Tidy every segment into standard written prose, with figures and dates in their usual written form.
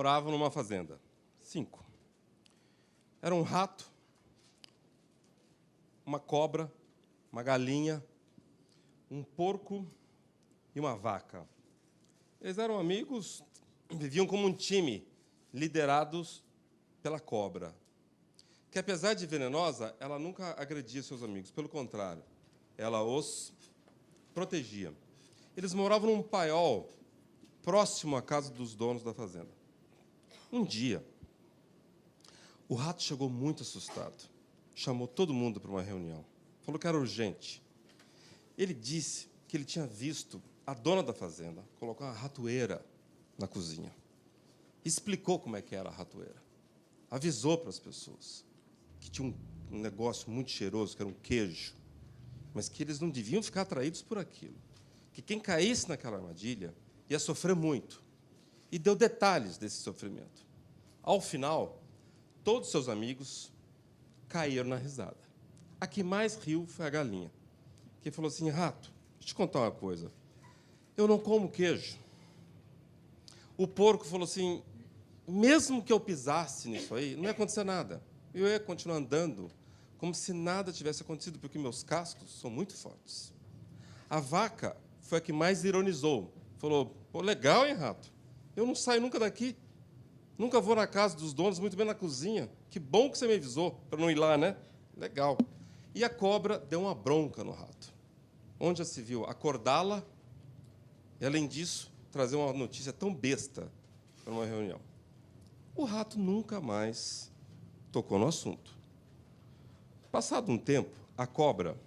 moravam numa fazenda. 5. Era um rato, uma cobra, uma galinha, um porco e uma vaca. Eles eram amigos, viviam como um time, liderados pela cobra, que, apesar de venenosa, ela nunca agredia seus amigos. Pelo contrário, ela os protegia. Eles moravam num paiol próximo à casa dos donos da fazenda. Um dia, o rato chegou muito assustado. Chamou todo mundo para uma reunião. Falou que era urgente. Ele disse que ele tinha visto a dona da fazenda colocar uma ratoeira na cozinha. Explicou como é que era a ratoeira. Avisou para as pessoas que tinha um negócio muito cheiroso, que era um queijo, mas que eles não deviam ficar atraídos por aquilo. Que quem caísse naquela armadilha ia sofrer muito. E deu detalhes desse sofrimento. Ao final, todos seus amigos caíram na risada. A que mais riu foi a galinha, que falou assim: rato, deixa eu te contar uma coisa. Eu não como queijo. O porco falou assim: mesmo que eu pisasse nisso aí, não ia acontecer nada. Eu ia continuar andando como se nada tivesse acontecido, porque meus cascos são muito fortes. A vaca foi a que mais ironizou. Falou: pô, legal, hein, rato? Eu não saio nunca daqui. Nunca vou na casa dos donos, muito bem na cozinha. Que bom que você me avisou, para não ir lá, né? Legal. E a cobra deu uma bronca no rato. Onde já se viu acordá-la e, além disso, trazer uma notícia tão besta para uma reunião. O rato nunca mais tocou no assunto. Passado um tempo, a cobra,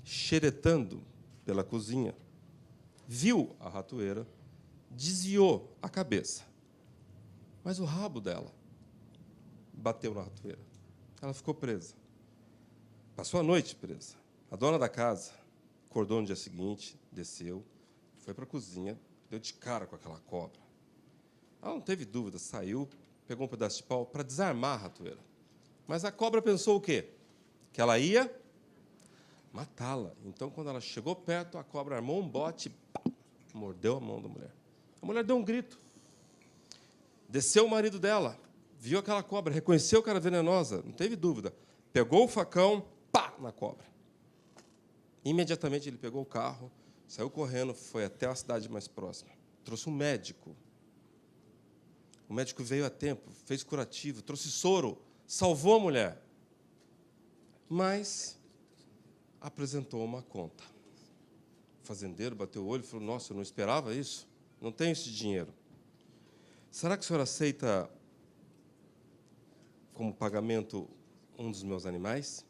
xeretando pela cozinha, viu a ratoeira, desviou a cabeça, mas o rabo dela bateu na ratoeira. Ela ficou presa. Passou a noite presa. A dona da casa acordou no dia seguinte, desceu, foi para a cozinha, deu de cara com aquela cobra. Ela não teve dúvida, saiu, pegou um pedaço de pau para desarmar a ratoeira. Mas a cobra pensou o quê? Que ela ia matá-la. Então, quando ela chegou perto, a cobra armou um bote e pá, mordeu a mão da mulher. A mulher deu um grito. Desceu o marido dela, viu aquela cobra, reconheceu que era venenosa, não teve dúvida. Pegou o facão, pá, na cobra. Imediatamente ele pegou o carro, saiu correndo, foi até a cidade mais próxima. Trouxe um médico. O médico veio a tempo, fez curativo, trouxe soro, salvou a mulher. Mas apresentou uma conta. O fazendeiro bateu o olho e falou: nossa, eu não esperava isso, não tenho esse dinheiro. Será que o senhor aceita como pagamento um dos meus animais?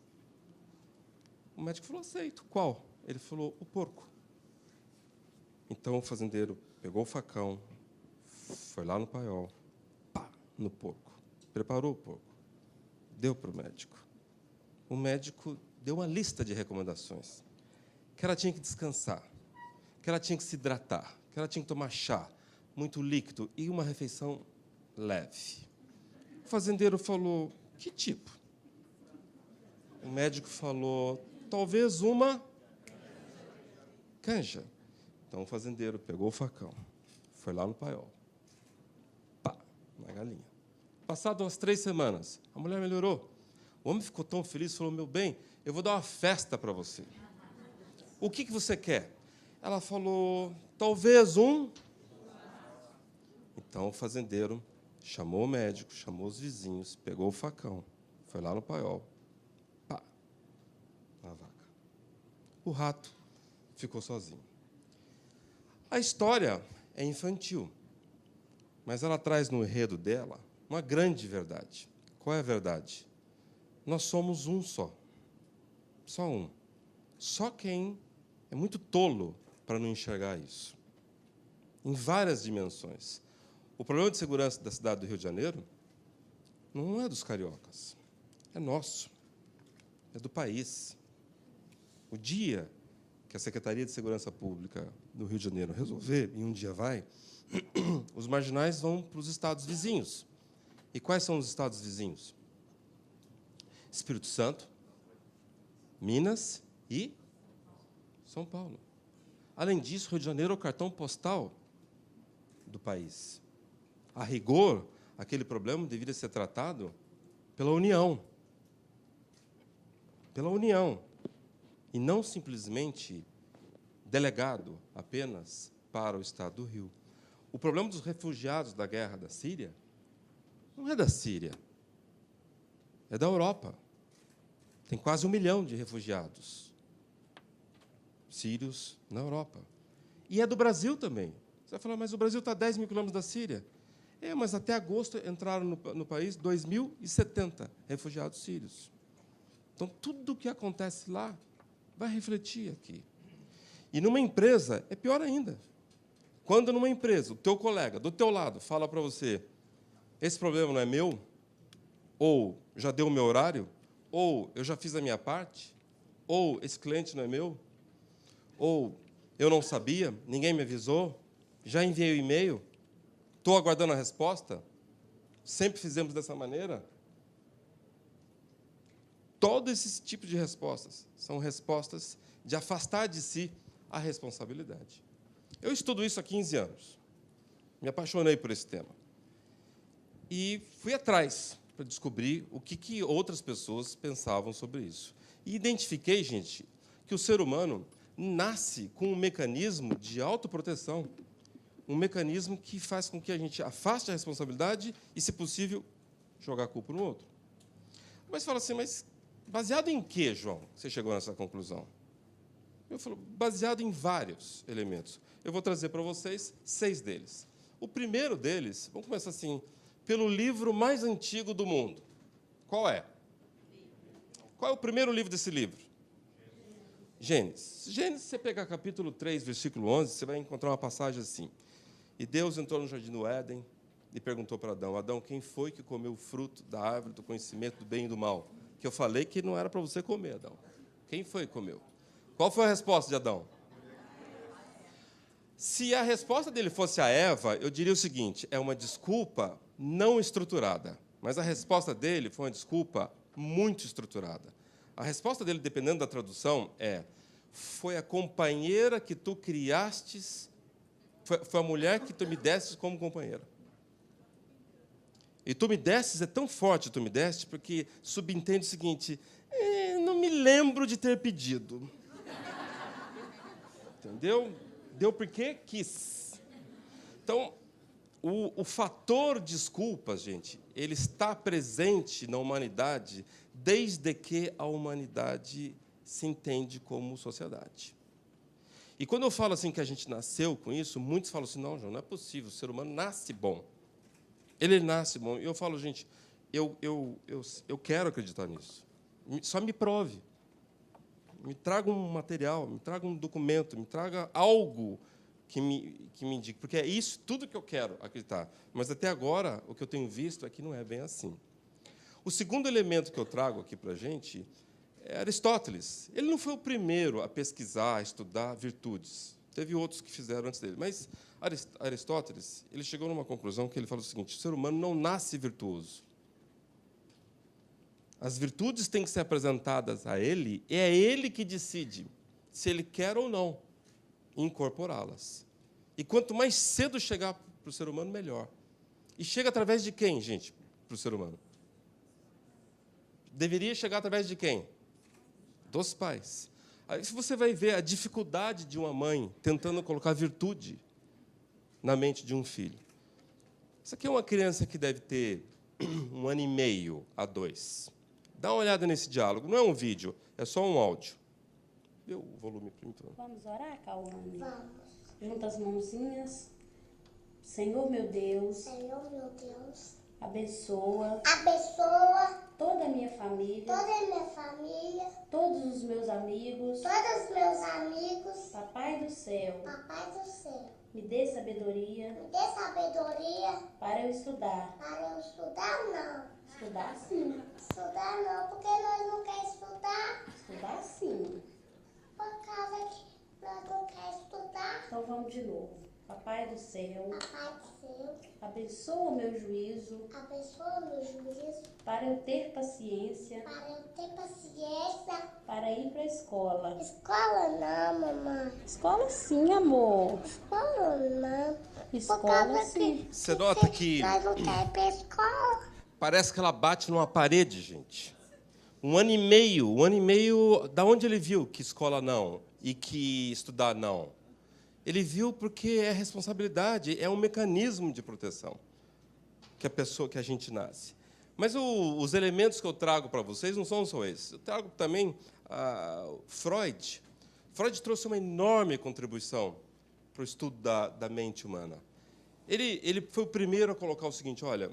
O médico falou: aceito. Qual? Ele falou: o porco. Então o fazendeiro pegou o facão, foi lá no paiol, pá, no porco. Preparou o porco, deu para o médico. O médico deu uma lista de recomendações. Que ela tinha que descansar, que ela tinha que se hidratar, que ela tinha que tomar chá, muito líquido e uma refeição leve. O fazendeiro falou: que tipo? O médico falou: talvez uma canja. Então o fazendeiro pegou o facão, foi lá no paiol, pá, na galinha. Passado umas 3 semanas, a mulher melhorou. O homem ficou tão feliz, falou: meu bem, eu vou dar uma festa para você. O que você quer? Ela falou: talvez um. Então o fazendeiro chamou o médico, chamou os vizinhos, pegou o facão, foi lá no paiol, pá, na vaca. O rato ficou sozinho. A história é infantil, mas ela traz no enredo dela uma grande verdade. Qual é a verdade? Nós somos um só. Só um. Só quem é muito tolo para não enxergar isso. Em várias dimensões. O problema de segurança da cidade do Rio de Janeiro não é dos cariocas. É nosso. É do país. O dia que a Secretaria de Segurança Pública do Rio de Janeiro resolver, e um dia vai, os marginais vão para os estados vizinhos. E quais são os estados vizinhos? Espírito Santo, Minas e São Paulo. Além disso, Rio de Janeiro é o cartão postal do país. A rigor, aquele problema deveria ser tratado pela União. Pela União. E não simplesmente delegado apenas para o Estado do Rio. O problema dos refugiados da guerra da Síria não é da Síria, é da Europa. Tem quase 1 milhão de refugiados sírios na Europa. E é do Brasil também. Você vai falar, mas o Brasil está a 10 mil quilômetros da Síria. Mas até agosto entraram no país 2.070 refugiados sírios. Então, tudo o que acontece lá vai refletir aqui. E numa empresa, é pior ainda. Quando numa empresa, o teu colega, do teu lado, fala para você, esse problema não é meu, ou já deu o meu horário, ou eu já fiz a minha parte, ou esse cliente não é meu, ou eu não sabia, ninguém me avisou, já enviei o e-mail, estou aguardando a resposta, sempre fizemos dessa maneira. Todos esses tipos de respostas são respostas de afastar de si a responsabilidade. Eu estudo isso há 15 anos. Me apaixonei por esse tema. E fui atrás para descobrir o que outras pessoas pensavam sobre isso. E identifiquei, gente, que o ser humano nasce com um mecanismo de autoproteção, um mecanismo que faz com que a gente afaste a responsabilidade e, se possível, jogar a culpa no outro. Mas fala assim, mas baseado em quê, João, você chegou nessa conclusão? Eu falo, baseado em vários elementos. Eu vou trazer para vocês 6 deles. O primeiro deles, vamos começar assim, pelo livro mais antigo do mundo. Qual é? Qual é o primeiro livro desse livro? Gênesis. Gênesis, se você pegar capítulo 3, versículo 11, você vai encontrar uma passagem assim. E Deus entrou no jardim do Éden e perguntou para Adão, Adão, quem foi que comeu o fruto da árvore do conhecimento do bem e do mal? Que eu falei que não era para você comer, Adão. Quem foi que comeu? Qual foi a resposta de Adão? Se a resposta dele fosse a Eva, eu diria o seguinte, é uma desculpa não estruturada. Mas a resposta dele foi uma desculpa muito estruturada. A resposta dele, dependendo da tradução, foi a companheira que tu criastes, foi a mulher que tu me destes como companheira. E tu me destes é tão forte, tu me deste, porque subentende o seguinte, não me lembro de ter pedido. Entendeu? Deu porque quis. Então, o fator desculpas, gente, ele está presente na humanidade desde que a humanidade se entende como sociedade. E quando eu falo assim que a gente nasceu com isso, muitos falam assim, não, João, não é possível, o ser humano nasce bom. Ele nasce bom. E eu falo, gente, eu quero acreditar nisso. Só me prove. Me traga um material, me traga um documento, me traga algo que me indique. Porque é isso tudo que eu quero acreditar. Mas, até agora, o que eu tenho visto é que não é bem assim. O segundo elemento que eu trago aqui para a gente é Aristóteles. Ele não foi o primeiro a pesquisar, a estudar virtudes. Teve outros que fizeram antes dele. Mas Aristóteles ele chegou numa conclusão que ele falou o seguinte, o ser humano não nasce virtuoso. As virtudes têm que ser apresentadas a ele, e é ele que decide se ele quer ou não incorporá-las. E quanto mais cedo chegar para o ser humano, melhor. E chega através de quem, gente, para o ser humano? Deveria chegar através de quem? Dos pais. Aí você vai ver a dificuldade de uma mãe tentando colocar virtude na mente de um filho. Isso aqui é uma criança que deve ter 1 ano e meio a 2. Dá uma olhada nesse diálogo. Não é um vídeo, é só um áudio. Dê o volume para mim. Vamos orar, Cauane? Vamos. Junta as mãozinhas. Senhor, meu Deus. Senhor, meu Deus. Abençoa. Abençoa. Toda a minha família. Toda a minha família. Todos os meus amigos. Todos os meus amigos. Papai do céu. Papai do céu. Me dê sabedoria. Me dê sabedoria. Para eu estudar. Para eu estudar, não. Estudar sim. Estudar não, porque nós não queremos estudar. Estudar sim. Por causa que nós não queremos estudar. Então vamos de novo. Papai do céu. Papai do céu. Abençoa o meu juízo. Abençoa o meu juízo. Para eu ter paciência. Para eu ter paciência. Para para ir para a escola. Escola não, mamãe. Escola sim, amor. Escola não. Escola sim. Você nota que Nós não queremos ir pra escola. parece que ela bate numa parede, gente. Um ano e meio, da onde ele viu que escola não e que estudar não? Ele viu porque é responsabilidade, é um mecanismo de proteção que a gente nasce. Mas os elementos que eu trago para vocês não são só esses. Eu trago também Freud. Freud trouxe uma enorme contribuição para o estudo da mente humana. Ele foi o primeiro a colocar o seguinte: olha,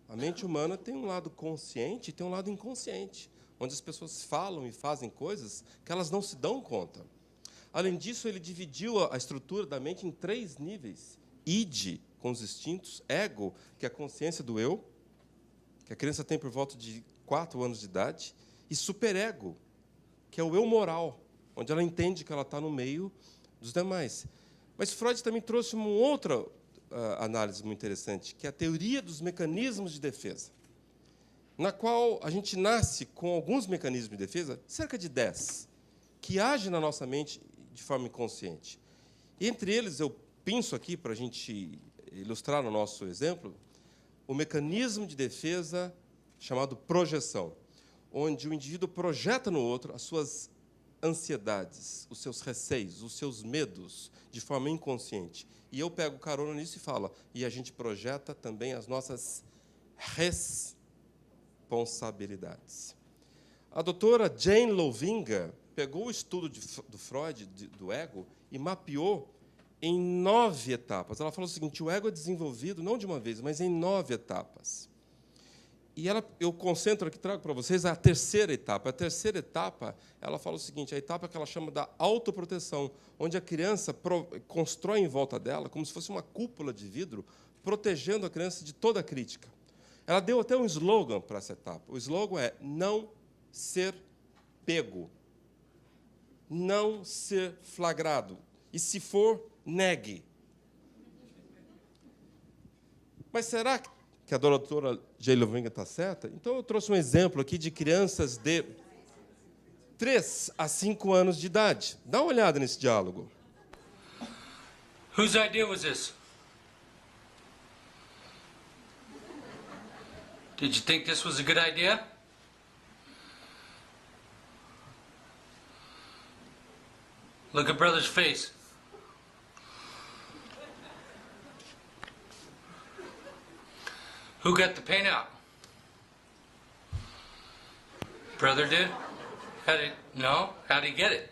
a mente humana tem um lado consciente e tem um lado inconsciente, onde as pessoas falam e fazem coisas que elas não se dão conta. Além disso, ele dividiu a estrutura da mente em 3 níveis. Id, com os instintos; ego, que é a consciência do eu, que a criança tem por volta de 4 anos de idade; e superego, que é o eu moral, onde ela entende que ela está no meio dos demais. Mas Freud também trouxe uma outra análise muito interessante, que é a teoria dos mecanismos de defesa, na qual a gente nasce com alguns mecanismos de defesa, cerca de 10, que agem na nossa mente de forma inconsciente. Entre eles, eu penso aqui, para a gente ilustrar no nosso exemplo, o mecanismo de defesa chamado projeção, onde o indivíduo projeta no outro as suas ansiedades, os seus receios, os seus medos, de forma inconsciente. E eu pego carona nisso e falo, e a gente projeta também as nossas responsabilidades. A doutora Jane Lovinga pegou o estudo do Freud, do ego, e mapeou em 9 etapas. Ela falou o seguinte: o ego é desenvolvido não de uma vez, mas em 9 etapas. E eu concentro aqui, trago para vocês a terceira etapa. A terceira etapa, ela fala o seguinte: a etapa que ela chama da autoproteção, onde a criança constrói em volta dela, como se fosse uma cúpula de vidro, protegendo a criança de toda a crítica. Ela deu até um slogan para essa etapa. O slogan é: não ser pego, não ser flagrado, e, se for, negue. Mas será que a doutora Jane Lovinga está certa? Então, eu trouxe um exemplo aqui de crianças de 3 a 5 anos de idade. Dá uma olhada nesse diálogo. Whose idea was this? Did you think this was a good idea? Look at brother's face. Who got the paint out? Brother did? No? How'd he get it?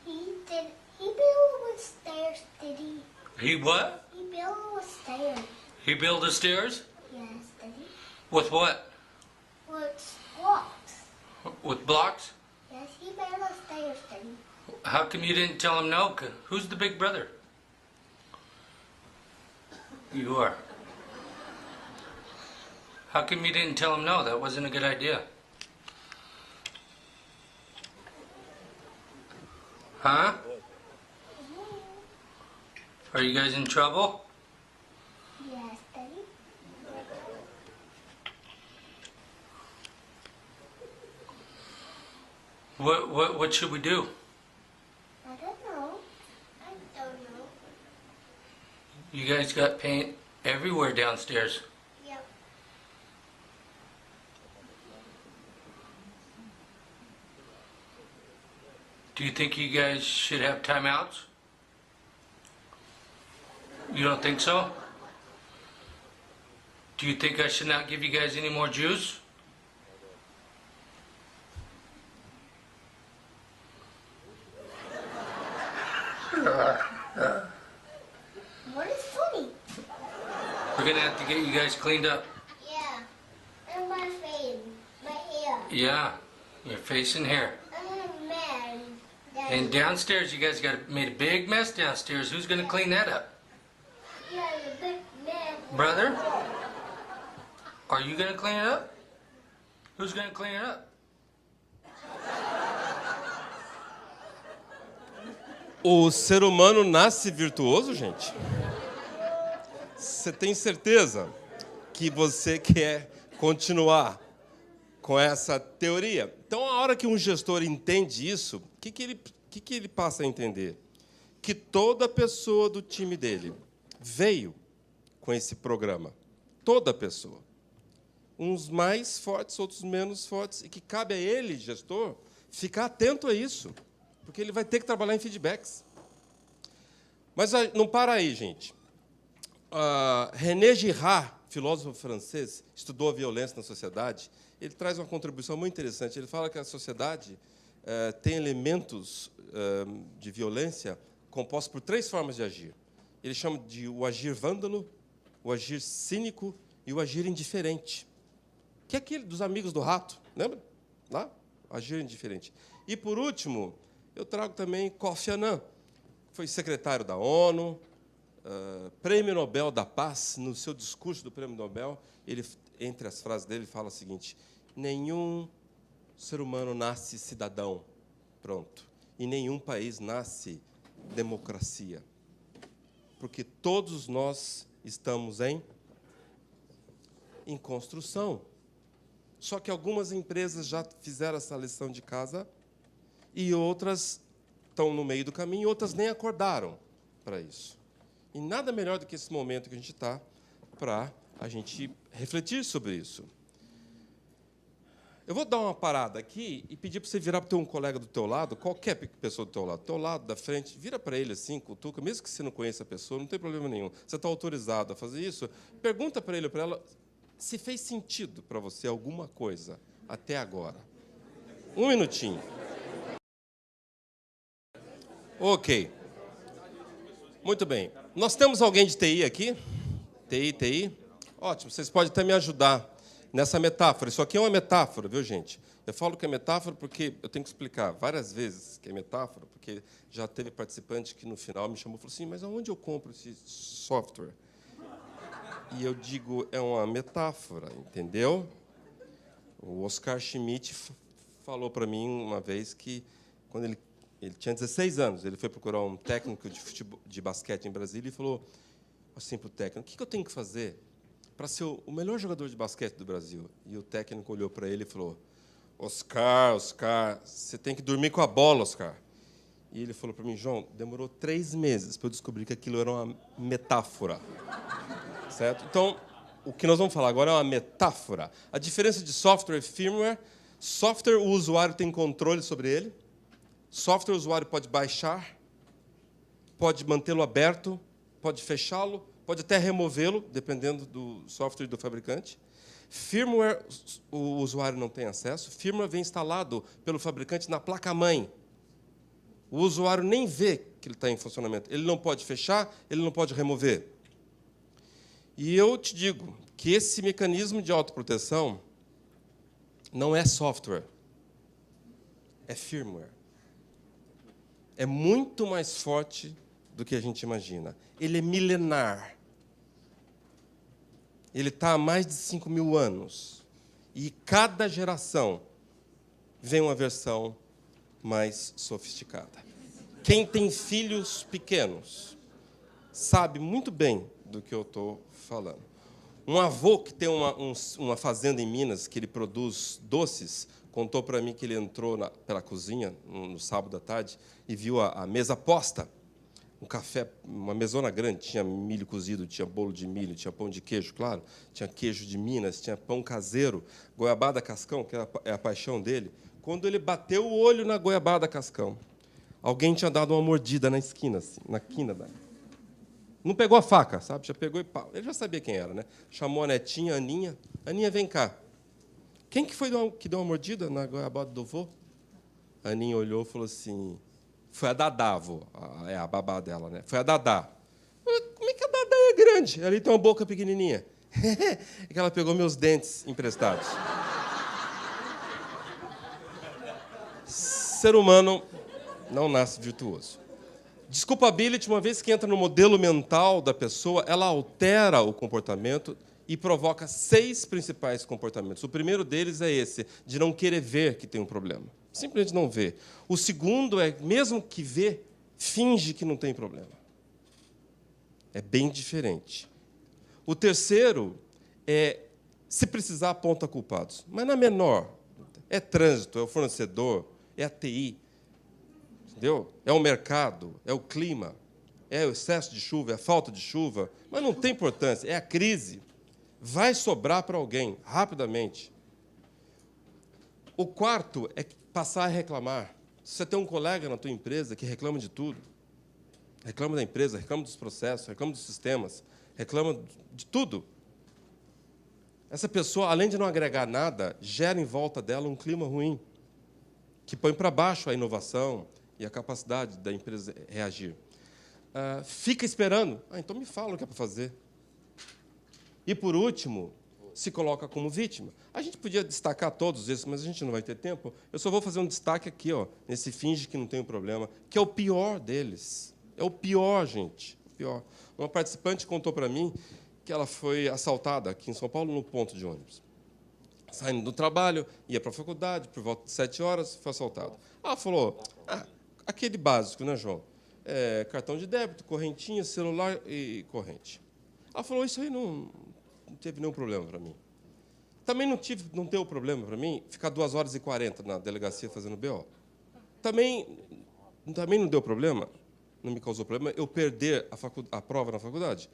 He built with stairs, did he? He what? He built with stairs. He built the stairs? Yes, did he? With what? With blocks. With blocks? Yes, he built the stairs, did he? How come you didn't tell him no? Who's the big brother? You are. How come you didn't tell him no? That wasn't a good idea. Huh? Are you guys in trouble? Yes, Daddy. What should we do? I don't know. I don't know. You guys got paint everywhere downstairs. Yep. Do you think you guys should have timeouts? You don't think so? Do you think I should not give you guys any more juice? What is funny? We're gonna have to get you guys cleaned up. Yeah. And my face, my hair. Yeah, your face and hair. I'm mad. Daddy. And downstairs, you guys made a big mess downstairs. Who's gonna clean that up? Yeah, you're a big man. Brother? Are you gonna clean it up? Who's gonna clean it up? O ser humano nasce virtuoso, gente? Você tem certeza que você quer continuar com essa teoria? Então, a hora que um gestor entende isso, o que ele passa a entender? Que toda pessoa do time dele veio com esse programa. Toda pessoa. Uns mais fortes, outros menos fortes, e que cabe a ele, gestor, ficar atento a isso, porque ele vai ter que trabalhar em feedbacks. Mas não para aí, gente. René Girard, filósofo francês, estudou a violência na sociedade. Ele traz uma contribuição muito interessante. Ele fala que a sociedade tem elementos de violência compostos por 3 formas de agir. Ele chama de o agir vândalo, o agir cínico e o agir indiferente. Que é aquele dos amigos do rato, lembra? Lá? Agir indiferente. E, por último, eu trago também Kofi Annan, que foi secretário da ONU, Prêmio Nobel da Paz. No seu discurso do Prêmio Nobel, ele, entre as frases dele, fala o seguinte: nenhum ser humano nasce cidadão, pronto, e nenhum país nasce democracia, porque todos nós estamos em construção. Só que algumas empresas já fizeram essa lição de casa e outras estão no meio do caminho, e outras nem acordaram para isso. E nada melhor do que esse momento que a gente está para a gente refletir sobre isso. Eu vou dar uma parada aqui e pedir para você virar para ter um colega do teu lado, qualquer pessoa do teu lado, da frente, vira para ele assim, cutuca, mesmo que você não conheça a pessoa, não tem problema nenhum. Você está autorizado a fazer isso? Pergunta para ele ou para ela se fez sentido para você alguma coisa até agora. 1 minutinho. Ok. Muito bem. Nós temos alguém de TI aqui? TI? Ótimo. Vocês podem até me ajudar nessa metáfora. Isso aqui é uma metáfora, viu, gente? Eu falo que é metáfora porque eu tenho que explicar várias vezes que é metáfora, porque já teve participante que, no final, me chamou e falou assim, mas aonde eu compro esse software? E eu digo, é uma metáfora, entendeu? O Oscar Schmidt falou para mim uma vez que, quando ele tinha 16 anos, ele foi procurar um técnico de basquete em Brasília e falou assim para o técnico, o que eu tenho que fazer para ser o melhor jogador de basquete do Brasil? E o técnico olhou para ele e falou, Oscar, você tem que dormir com a bola, Oscar. E ele falou para mim, João, demorou 3 meses para eu descobrir que aquilo era uma metáfora. Certo? Então, o que nós vamos falar agora é uma metáfora. A diferença de software e firmware: software, o usuário tem controle sobre ele. Software, o usuário pode baixar, pode mantê-lo aberto, pode fechá-lo, pode até removê-lo, dependendo do software e do fabricante. Firmware, o usuário não tem acesso. Firmware vem instalado pelo fabricante na placa-mãe. O usuário nem vê que ele está em funcionamento. Ele não pode fechar, ele não pode remover. E eu te digo que esse mecanismo de autoproteção não é software, é firmware. É muito mais forte do que a gente imagina. Ele é milenar. Ele está há mais de 5.000 anos. E cada geração vem uma versão mais sofisticada. Quem tem filhos pequenos sabe muito bem do que eu estou falando. Um avô que tem uma fazenda em Minas, que ele produz doces, contou para mim que ele entrou pela cozinha no sábado à tarde e viu a mesa posta. Um café, uma mesona grande, tinha milho cozido, tinha bolo de milho, tinha pão de queijo, claro, tinha queijo de Minas, tinha pão caseiro, goiabada cascão, que é a paixão dele. Quando ele bateu o olho na goiabada cascão, alguém tinha dado uma mordida na esquina, assim, na quina da... Não pegou a faca, sabe? Já pegou e pau. Ele já sabia quem era, né? Chamou a netinha, a Aninha. Aninha, vem cá. Quem que foi que deu uma mordida na goiabada do vô? A Aninha olhou e falou assim... Foi a Dadá, vô. É a babá dela, né? Foi a Dadá. Como é que a Dadá é grande? Ela tem uma boca pequenininha. É que ela pegou meus dentes emprestados. Ser humano não nasce virtuoso. Desculpability, uma vez que entra no modelo mental da pessoa, ela altera o comportamento e provoca 6 principais comportamentos. O primeiro deles é esse, de não querer ver que tem um problema. Simplesmente não vê. O segundo é, mesmo que vê, finge que não tem problema. É bem diferente. O terceiro é, se precisar, aponta culpados. Mas na menor, é trânsito, é o fornecedor, é a TI, entendeu? É o mercado, é o clima, é o excesso de chuva, é a falta de chuva, mas não tem importância, é a crise. Vai sobrar para alguém, rapidamente. O quarto é passar a reclamar. Se você tem um colega na tua empresa que reclama de tudo, reclama da empresa, reclama dos processos, reclama dos sistemas, reclama de tudo, essa pessoa, além de não agregar nada, gera em volta dela um clima ruim, que põe para baixo a inovação e a capacidade da empresa reagir. Fica esperando. Então me fala o que é para fazer. E, por último, se coloca como vítima. A gente podia destacar todos esses, mas a gente não vai ter tempo. Eu só vou fazer um destaque aqui, nesse finge que não tem problema, que é o pior deles. É o pior, gente. O pior. Uma participante contou para mim que ela foi assaltada aqui em São Paulo, no ponto de ônibus. Saindo do trabalho, ia para a faculdade, por volta de 7 horas, foi assaltada. Ela falou, aquele básico, né, João? Cartão de débito, correntinha, celular e corrente. Ela falou, isso aí não teve nenhum problema para mim. Também não deu problema para mim ficar 2h40 na delegacia fazendo BO. Também não deu problema, não me causou problema, eu perder a prova na faculdade.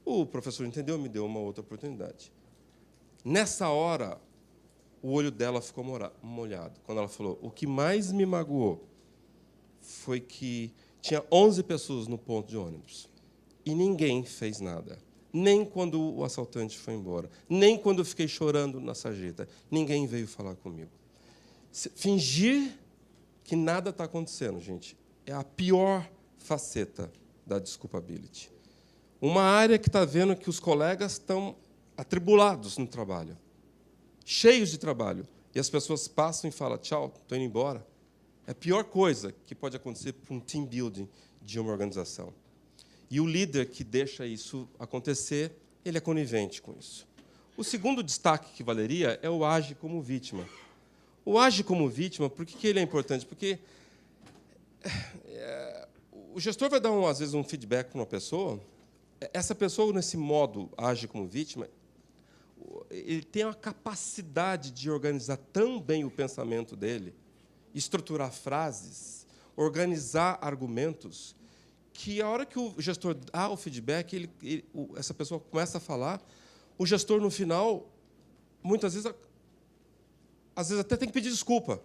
O professor entendeu, me deu uma outra oportunidade. Nessa hora, o olho dela ficou molhado, quando ela falou, o que mais me magoou foi que tinha 11 pessoas no ponto de ônibus e ninguém fez nada. Nem quando o assaltante foi embora, nem quando eu fiquei chorando na sarjeta. Ninguém veio falar comigo. Fingir que nada está acontecendo, gente, é a pior faceta da desculpability. Uma área que está vendo que os colegas estão atribulados no trabalho, cheios de trabalho, e as pessoas passam e falam, tchau, estou indo embora. É a pior coisa que pode acontecer para um team building de uma organização. E o líder que deixa isso acontecer, ele é conivente com isso. O segundo destaque que valeria é o age como vítima. O age como vítima, por que ele é importante? Porque o gestor vai dar, às vezes, um feedback para uma pessoa. Essa pessoa, nesse modo, age como vítima, ele tem a capacidade de organizar tão bem o pensamento dele, estruturar frases, organizar argumentos, que a hora que o gestor dá o feedback, essa pessoa começa a falar, o gestor, no final, muitas vezes, às vezes até tem que pedir desculpa,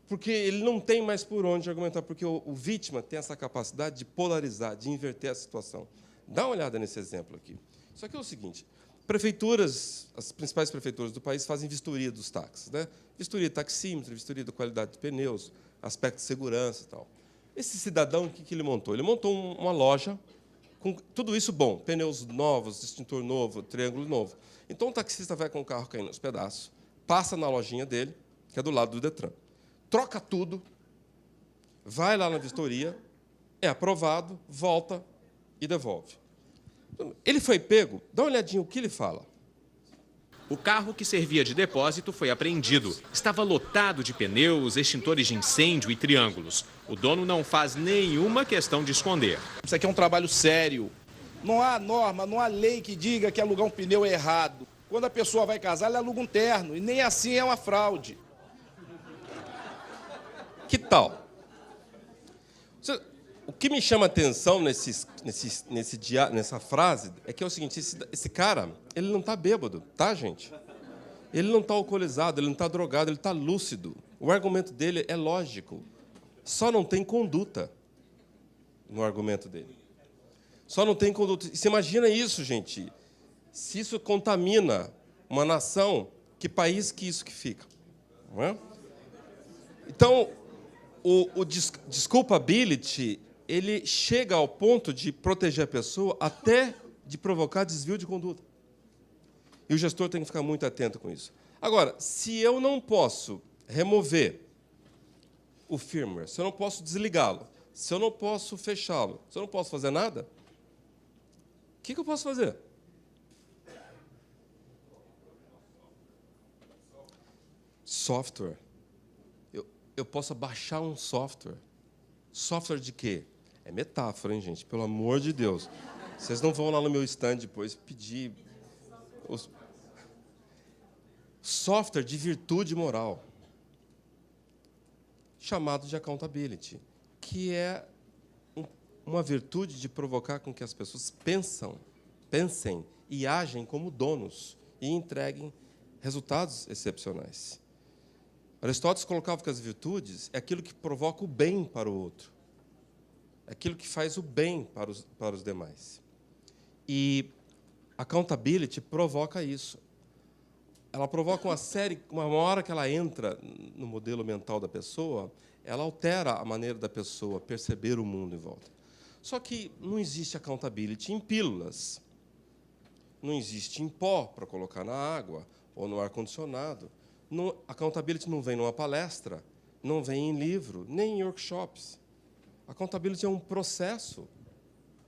porque ele não tem mais por onde argumentar, porque o vítima tem essa capacidade de polarizar, de inverter a situação. Dá uma olhada nesse exemplo aqui. Isso aqui é o seguinte, prefeituras, as principais prefeituras do país fazem vistoria dos táxis, né? Vistoria de taxímetro, vistoria da qualidade de pneus, aspecto de segurança e tal. Esse cidadão, o que ele montou? Ele montou uma loja com tudo isso bom, pneus novos, extintor novo, triângulo novo. Então, o taxista vai com o carro caindo aos pedaços, passa na lojinha dele, que é do lado do Detran, troca tudo, vai lá na vistoria, é aprovado, volta e devolve. Ele foi pego, dá uma olhadinha o que ele fala. O carro que servia de depósito foi apreendido. Estava lotado de pneus, extintores de incêndio e triângulos. O dono não faz nenhuma questão de esconder. Isso aqui é um trabalho sério. Não há norma, não há lei que diga que alugar um pneu é errado. Quando a pessoa vai casar, ela aluga um terno. E nem assim é uma fraude. Que tal? O que me chama a atenção nessa frase é que é o seguinte, esse cara, ele não está bêbado, tá, gente? Ele não está alcoolizado, ele não está drogado, ele está lúcido. O argumento dele é lógico. Só não tem conduta no argumento dele. Só não tem conduta. Você imagina isso, gente? Se isso contamina uma nação, que país que isso que fica? Não é? Então, o desculpability, ele chega ao ponto de proteger a pessoa até de provocar desvio de conduta. E o gestor tem que ficar muito atento com isso. Agora, se eu não posso remover o firmware, se eu não posso desligá-lo, se eu não posso fechá-lo, se eu não posso fazer nada, o que eu posso fazer? Software. Eu posso baixar um software. Software de quê? É metáfora, hein, gente? Pelo amor de Deus. Vocês não vão lá no meu stand depois pedir os software de virtude moral, chamado de accountability, que é uma virtude de provocar com que as pessoas pensem e agem como donos e entreguem resultados excepcionais. Aristóteles colocava que as virtudes é aquilo que provoca o bem para o outro, é aquilo que faz o bem para os demais. E accountability provoca isso. Ela provoca uma hora que ela entra no modelo mental da pessoa, ela altera a maneira da pessoa perceber o mundo em volta. Só que não existe accountability em pílulas, não existe em pó para colocar na água ou no ar-condicionado. Accountability não vem numa palestra, não vem em livro, nem em workshops. Accountability é um processo.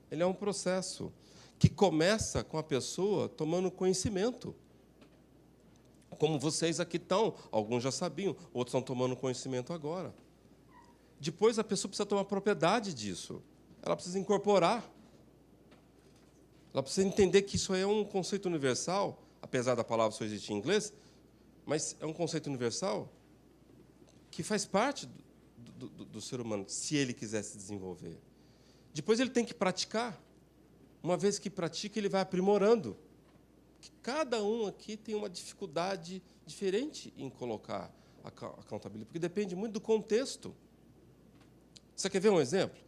Ele é um processo que começa com a pessoa tomando conhecimento. Como vocês aqui estão, alguns já sabiam, outros estão tomando conhecimento agora. Depois, a pessoa precisa tomar propriedade disso. Ela precisa incorporar. Ela precisa entender que isso é um conceito universal, apesar da palavra só existir em inglês, mas é um conceito universal que faz parte do ser humano, se ele quiser se desenvolver. Depois, ele tem que praticar. Uma vez que pratica, ele vai aprimorando. Cada um aqui tem uma dificuldade diferente em colocar a accountability, porque depende muito do contexto. Você quer ver um exemplo?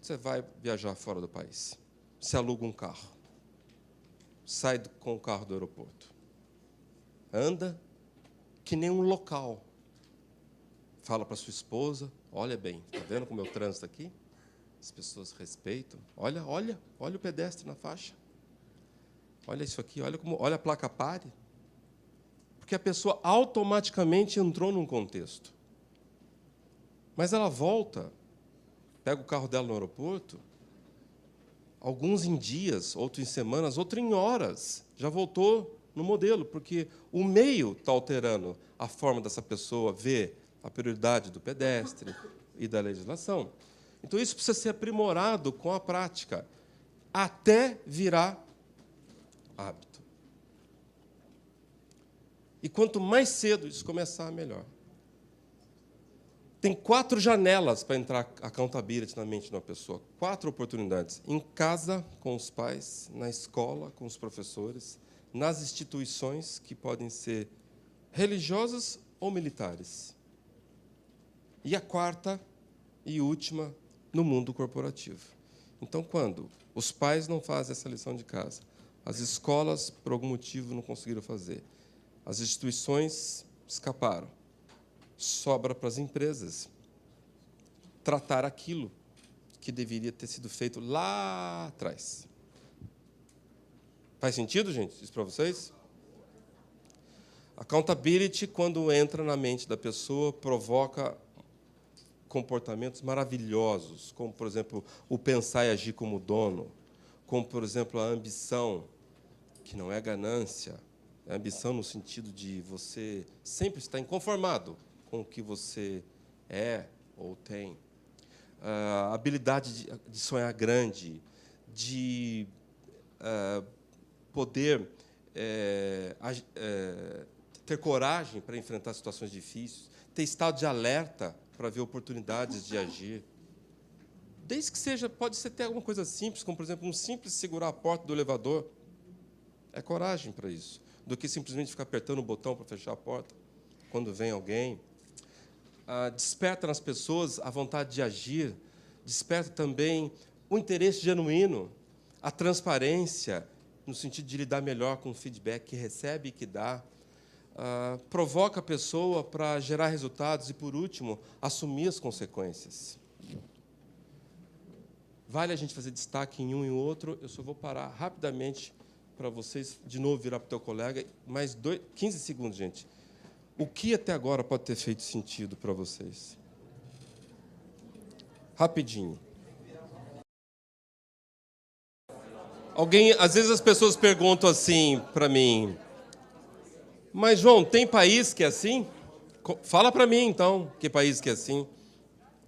Você vai viajar fora do país, você aluga um carro, sai com o carro do aeroporto, anda que nem um local, fala para sua esposa, olha bem, está vendo como é o trânsito aqui? As pessoas respeitam, olha o pedestre na faixa. Olha isso aqui, olha a placa pare. Porque a pessoa automaticamente entrou num contexto. Mas ela volta, pega o carro dela no aeroporto, alguns em dias, outros em semanas, outros em horas, já voltou no modelo, porque o meio está alterando a forma dessa pessoa ver a prioridade do pedestre e da legislação. Então, isso precisa ser aprimorado com a prática, até virar hábito. E quanto mais cedo isso começar, melhor. Tem 4 janelas para entrar accountability na mente de uma pessoa. 4 oportunidades. Em casa, com os pais, na escola, com os professores, nas instituições, que podem ser religiosas ou militares. E a 4ª e última, no mundo corporativo. Então, quando os pais não fazem essa lição de casa, as escolas, por algum motivo, não conseguiram fazer. As instituições escaparam. Sobra para as empresas tratar aquilo que deveria ter sido feito lá atrás. Faz sentido, gente, isso para vocês? Accountability, quando entra na mente da pessoa, provoca comportamentos maravilhosos, como, por exemplo, o pensar e agir como dono, como, por exemplo, a ambição, que não é ganância, é ambição no sentido de você sempre estar inconformado com o que você é ou tem. A habilidade de sonhar grande, de poder ter coragem para enfrentar situações difíceis, ter estado de alerta para ver oportunidades de agir. Desde que seja, pode ser até alguma coisa simples, como, por exemplo, um simples segurar a porta do elevador. É coragem para isso, do que simplesmente ficar apertando o botão para fechar a porta quando vem alguém. Desperta nas pessoas a vontade de agir, desperta também o interesse genuíno, a transparência, no sentido de lidar melhor com o feedback que recebe e que dá. Provoca a pessoa para gerar resultados e, por último, assumir as consequências. Vale a gente fazer destaque em um e outro. Eu só vou parar rapidamente para vocês, de novo, virar para o teu colega. Mais 15 segundos, gente. O que até agora pode ter feito sentido para vocês? Rapidinho. Às vezes as pessoas perguntam assim para mim, mas, João, tem país que é assim? Fala para mim, então, que país que é assim.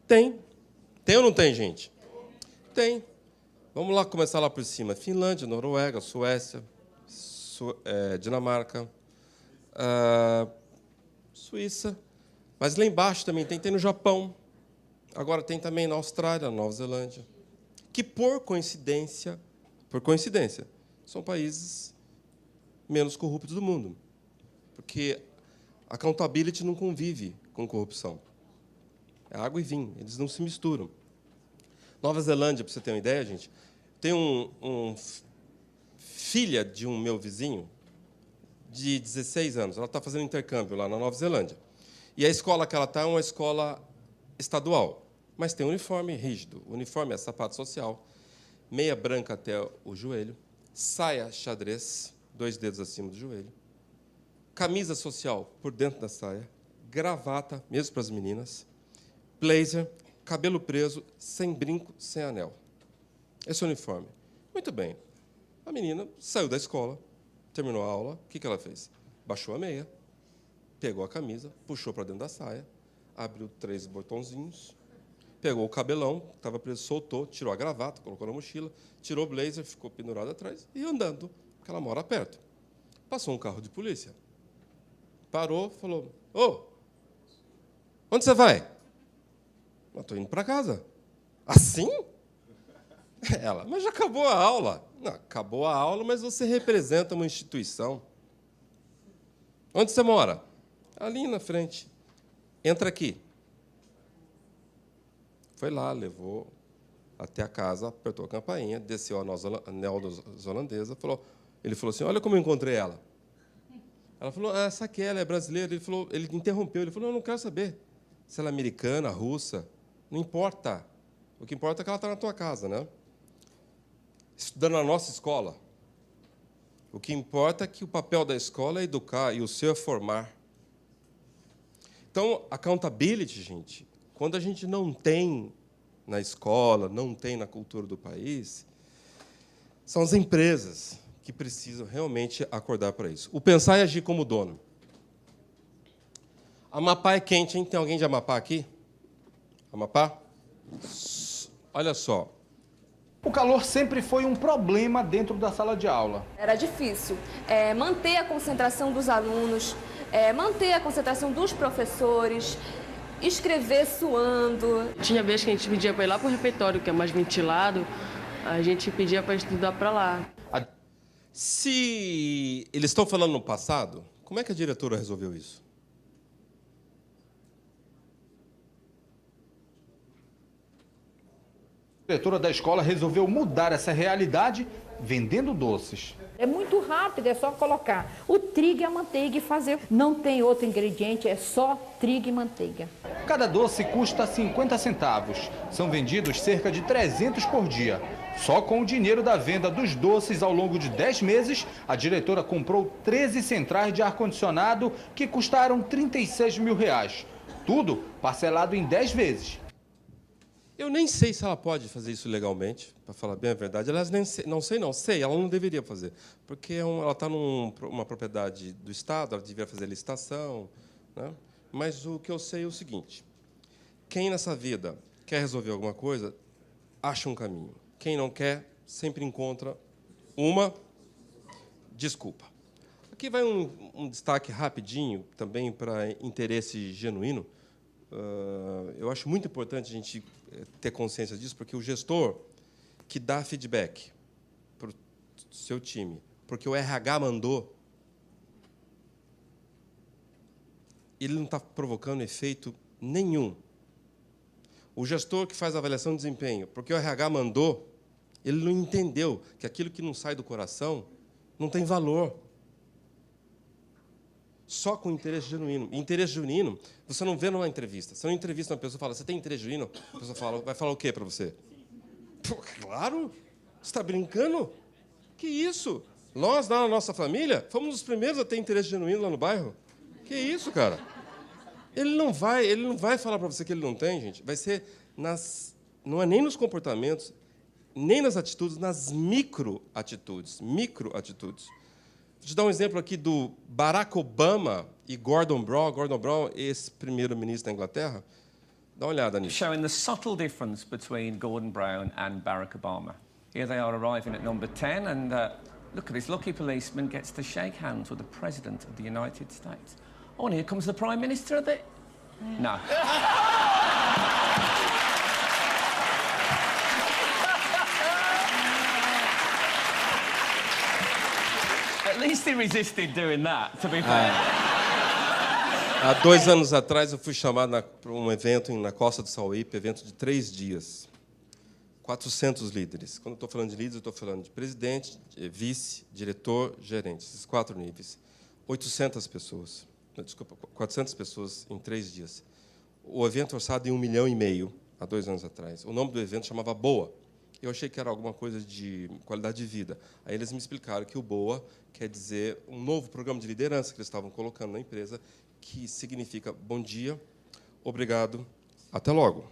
Tem. Tem ou não tem, gente? Tem. Vamos lá começar lá por cima. Finlândia, Noruega, Suécia, Dinamarca, Suíça. Mas lá embaixo também tem no Japão. Agora tem também na Austrália, na Nova Zelândia. Que, por coincidência, são países menos corruptos do mundo. Porque accountability não convive com corrupção. É água e vinho, eles não se misturam. Nova Zelândia, para você ter uma ideia, gente, tem filha de um meu vizinho, de 16 anos. Ela está fazendo intercâmbio lá na Nova Zelândia. E a escola que ela está é uma escola estadual, mas tem um uniforme rígido. O uniforme é sapato social, meia branca até o joelho, saia xadrez, 2 dedos acima do joelho, camisa social por dentro da saia, gravata, mesmo para as meninas, blazer, cabelo preso, sem brinco, sem anel. Esse é o uniforme. Muito bem. A menina saiu da escola, terminou a aula, o que ela fez? Baixou a meia, pegou a camisa, puxou para dentro da saia, abriu 3 botãozinhos, pegou o cabelão, que estava preso, soltou, tirou a gravata, colocou na mochila, tirou o blazer, ficou pendurado atrás e andando, porque ela mora perto. Passou um carro de polícia. Parou, falou, ô, onde você vai? Eu estou indo para casa. Assim? Ela, mas já acabou a aula. Não, acabou a aula, mas você representa uma instituição. Onde você mora? Ali na frente. Entra aqui. Foi lá, levou até a casa, apertou a campainha, desceu a neozelandesa, ele falou assim, olha como eu encontrei ela. Ela falou, essa aqui ela é brasileira. Ele interrompeu, ele falou, eu não quero saber se ela é americana, russa, não importa. O que importa é que ela está na tua casa, né? Estudando na nossa escola. O que importa é que o papel da escola é educar e o seu é formar. Então, accountability, gente, quando a gente não tem na escola, não tem na cultura do país, são as empresas que precisam realmente acordar para isso. O pensar e agir como dono. Amapá é quente, hein? Tem alguém de Amapá aqui? Amapá? Olha só. O calor sempre foi um problema dentro da sala de aula. Era difícil manter a concentração dos alunos, manter a concentração dos professores, escrever suando. Tinha vezes que a gente pedia para ir lá para o refeitório, que é mais ventilado, a gente pedia para estudar para lá. Se eles estão falando no passado, como é que a diretora resolveu isso? A diretora da escola resolveu mudar essa realidade vendendo doces. É muito rápido, é só colocar o trigo e a manteiga e fazer. Não tem outro ingrediente, é só trigo e manteiga. Cada doce custa 50 centavos. São vendidos cerca de 300 por dia. Só com o dinheiro da venda dos doces ao longo de 10 meses, a diretora comprou 13 centrais de ar-condicionado que custaram R$36 mil. Tudo parcelado em 10 vezes. Eu nem sei se ela pode fazer isso legalmente, para falar bem a verdade. Aliás, sei, ela não deveria fazer, porque ela está numa propriedade do Estado, ela deveria fazer licitação, né? Mas o que eu sei é o seguinte, quem nessa vida quer resolver alguma coisa, acha um caminho. Quem não quer, sempre encontra uma desculpa. Aqui vai um destaque rapidinho, também para interesse genuíno. Eu acho muito importante a gente ter consciência disso, porque o gestor que dá feedback para o seu time, porque o RH mandou, ele não está provocando efeito nenhum. O gestor que faz a avaliação de desempenho, porque o RH mandou, ele não entendeu que aquilo que não sai do coração não tem valor. Só com interesse genuíno. E interesse genuíno, você não vê numa entrevista. Você não entrevista uma pessoa e fala, você tem interesse genuíno? A pessoa vai falar o quê para você? Pô, claro! Você está brincando? Que isso? Nós, lá na nossa família, fomos os primeiros a ter interesse genuíno lá no bairro. Que isso, cara? Ele não vai falar para você que ele não tem, gente. Vai ser não é nem nos comportamentos, nem nas atitudes, nas microatitudes. Microatitudes. Vou te dar um exemplo aqui do Barack Obama e Gordon Brown. Gordon Brown, ex-primeiro-ministro da Inglaterra. Dá uma olhada nisso. Showing the subtle difference between Gordon Brown and Barack Obama. Here they are arriving at number 10, and look at this lucky policeman gets to shake hands with the President of the United States. Oh, and here comes the Prime Minister of the... No. At least he resisted doing that, to be fair. Há 2 anos atrás, eu fui chamado para um evento na Costa do Sauípe, evento de 3 dias. 400 líderes. Quando eu estou falando de líderes, eu estou falando de presidente, vice, diretor, gerente. Esses 4 níveis. 800 pessoas. Desculpa, 400 pessoas em 3 dias. O evento orçado em 1,5 milhão, há 2 anos atrás. O nome do evento chamava BOA. Eu achei que era alguma coisa de qualidade de vida. Aí eles me explicaram que o BOA quer dizer um novo programa de liderança que eles estavam colocando na empresa, que significa bom dia, obrigado, até logo.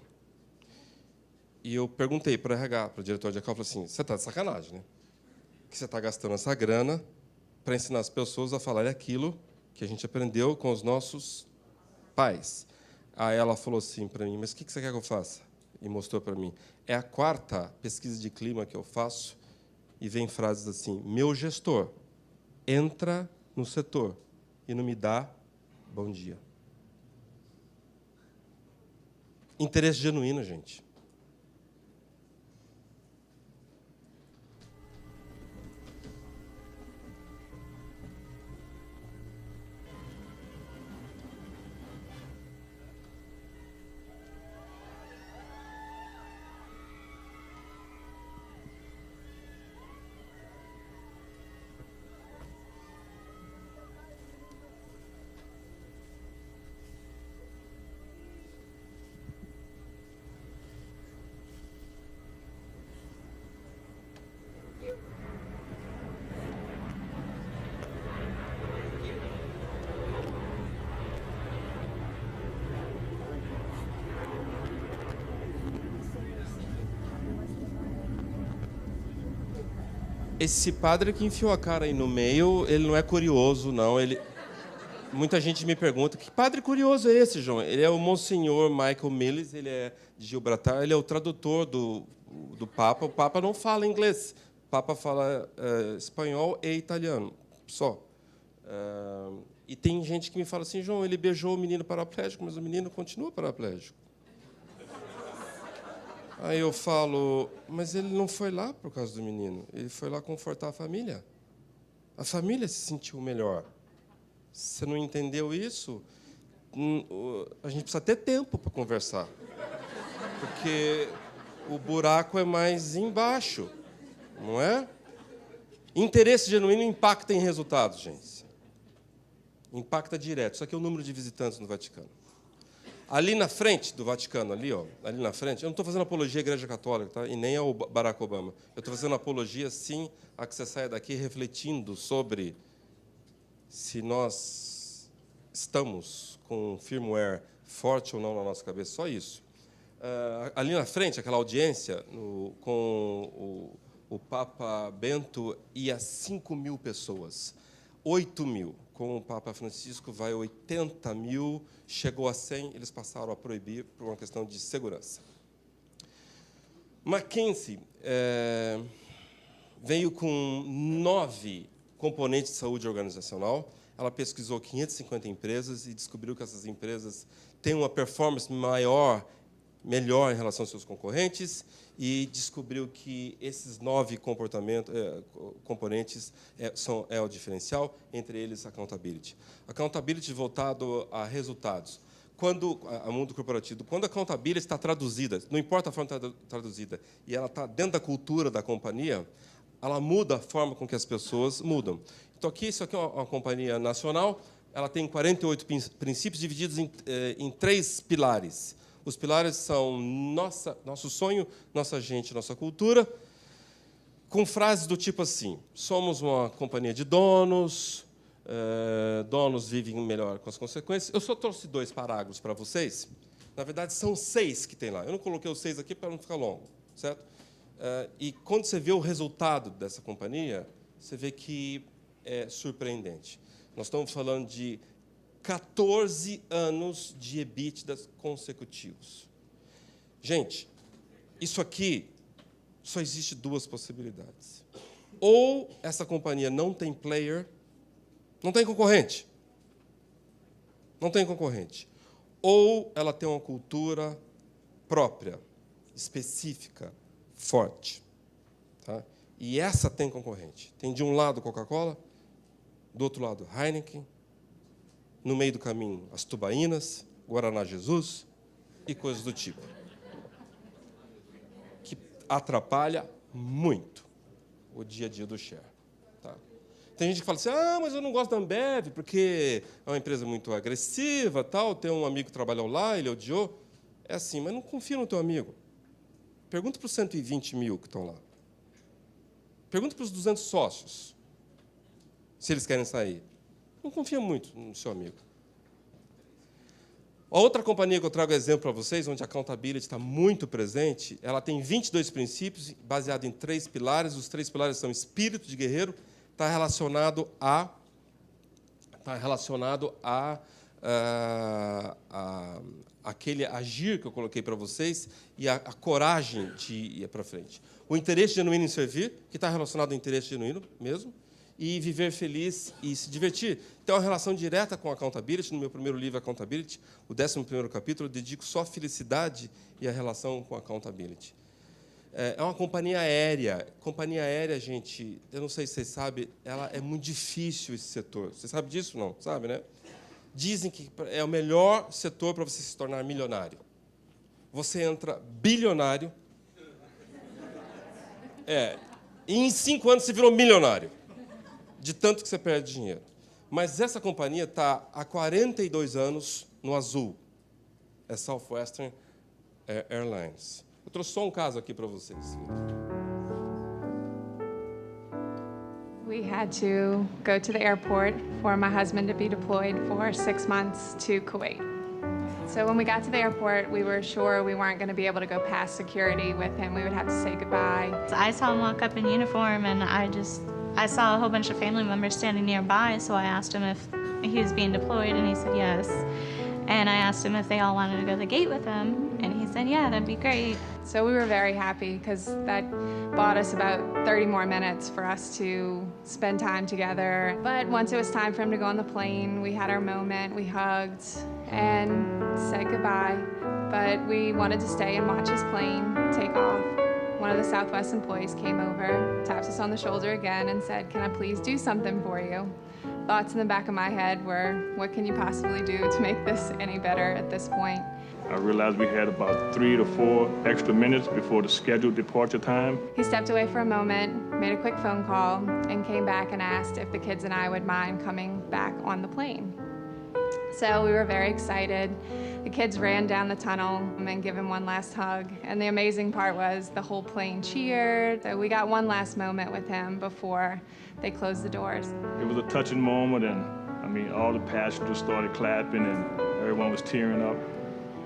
E eu perguntei para o RH, para o diretor de RH, falei assim, você está de sacanagem, né? Que você está gastando essa grana para ensinar as pessoas a falar aquilo que a gente aprendeu com os nossos pais. Aí ela falou assim para mim, mas o que você quer que eu faça? E mostrou para mim. É a 4ª pesquisa de clima que eu faço, e vem frases assim, meu gestor entra no setor e não me dá bom dia. Interesse genuíno, gente. Esse padre que enfiou a cara aí no meio, ele não é curioso, não. Muita gente me pergunta, que padre curioso é esse, João? Ele é o Monsenhor Michael Millis, ele é de Gibraltar, ele é o tradutor do Papa. O Papa não fala inglês, o Papa fala espanhol e italiano, só. E tem gente que me fala assim, João, ele beijou o menino paraplégico, mas o menino continua paraplégico. Aí eu falo, mas ele não foi lá por causa do menino, ele foi lá confortar a família. A família se sentiu melhor. Se você não entendeu isso, a gente precisa ter tempo para conversar. Porque o buraco é mais embaixo, não é? Interesse genuíno impacta em resultados, gente. Impacta direto. Isso aqui é o número de visitantes no Vaticano. Ali na frente do Vaticano, ali na frente, eu não estou fazendo apologia à Igreja Católica, tá? E nem ao Barack Obama. Eu estou fazendo apologia, sim, a que você saia daqui refletindo sobre se nós estamos com um firmware forte ou não na nossa cabeça. Só isso. Ali na frente, aquela audiência com o Papa Bento ia 5.000 pessoas. 8.000. Com o Papa Francisco vai 80.000, chegou a 100, eles passaram a proibir por uma questão de segurança. McKinsey veio com 9 componentes de saúde organizacional. Ela pesquisou 550 empresas e descobriu que essas empresas têm uma performance melhor em relação aos seus concorrentes, e descobriu que esses 9 componentes é o diferencial, entre eles accountability. Accountability voltado a resultados. A mundo corporativo, quando a accountability está traduzida, não importa a forma que está traduzida, e ela está dentro da cultura da companhia, ela muda a forma com que as pessoas mudam. Então, isso aqui é uma companhia nacional, ela tem 48 princípios divididos em 3 pilares. Os pilares são nosso sonho, nossa gente, nossa cultura, com frases do tipo assim, somos uma companhia de donos, donos vivem melhor com as consequências. Eu só trouxe 2 parágrafos para vocês. Na verdade, são 6 que tem lá. Eu não coloquei os 6 aqui para não ficar longo, certo? E quando você vê o resultado dessa companhia, você vê que é surpreendente. Nós estamos falando de 14 anos de EBITDA consecutivos. Gente, isso aqui só existe duas possibilidades. Ou essa companhia não tem player, não tem concorrente. Não tem concorrente. Ou ela tem uma cultura própria, específica, forte. Tá? E essa tem concorrente. Tem de um lado Coca-Cola, do outro lado Heineken, no meio do caminho as Tubaínas, Guaraná Jesus e coisas do tipo. Que atrapalha muito o dia a dia do share. Tá? Tem gente que fala assim, mas eu não gosto da Ambev, porque é uma empresa muito agressiva, tal. Tem um amigo que trabalhou lá, ele odiou. É assim, mas não confia no teu amigo. Pergunta para os 120 mil que estão lá. Pergunta para os 200 sócios, se eles querem sair. Não confia muito no seu amigo. A outra companhia que eu trago exemplo para vocês, onde a accountability está muito presente, ela tem 22 princípios, baseado em 3 pilares. Os 3 pilares são espírito de guerreiro, está relacionado a aquele agir que eu coloquei para vocês e a coragem de ir para frente. O interesse genuíno em servir, que está relacionado ao interesse genuíno mesmo, e viver feliz e se divertir. Tem uma relação direta com a accountability. No meu primeiro livro, Accountability, o 11º capítulo, eu dedico só à felicidade e à relação com a accountability. É uma companhia aérea. Companhia aérea, gente, eu não sei se vocês sabem, ela é muito difícil esse setor. Você sabe disso? Não? Sabe, né? Dizem que é o melhor setor para você se tornar milionário. Você entra bilionário. E em 5 anos você virou milionário. De tanto que você perde dinheiro. Mas essa companhia está há 42 anos no azul. É Southwestern Airlines. Eu trouxe só um caso aqui para vocês. We had to go to the airport for my husband to be deployed for 6 months to Kuwait. So when we got to the airport, we were sure we weren't going to be able to go past security with him. We would have to say goodbye. I saw him walk up in uniform, and I saw a whole bunch of family members standing nearby, so I asked him if he was being deployed, and he said yes. And I asked him if they all wanted to go to the gate with him, and he said, yeah, that'd be great. So we were very happy because that bought us about 30 more minutes for us to spend time together. But once it was time for him to go on the plane, we had our moment, we hugged and said goodbye. But we wanted to stay and watch his plane take off. One of the Southwest employees came over, tapped us on the shoulder again and said, can I please do something for you? Thoughts in the back of my head were, what can you possibly do to make this any better at this point? I realized we had about 3 to 4 extra minutes before the scheduled departure time. He stepped away for a moment, made a quick phone call, and came back and asked if the kids and I would mind coming back on the plane. So we were very excited. The kids ran down the tunnel and gave him one last hug. And the amazing part was the whole plane cheered. So we got one last moment with him before they closed the doors. It was a touching moment, and I mean, all the passengers started clapping and everyone was tearing up.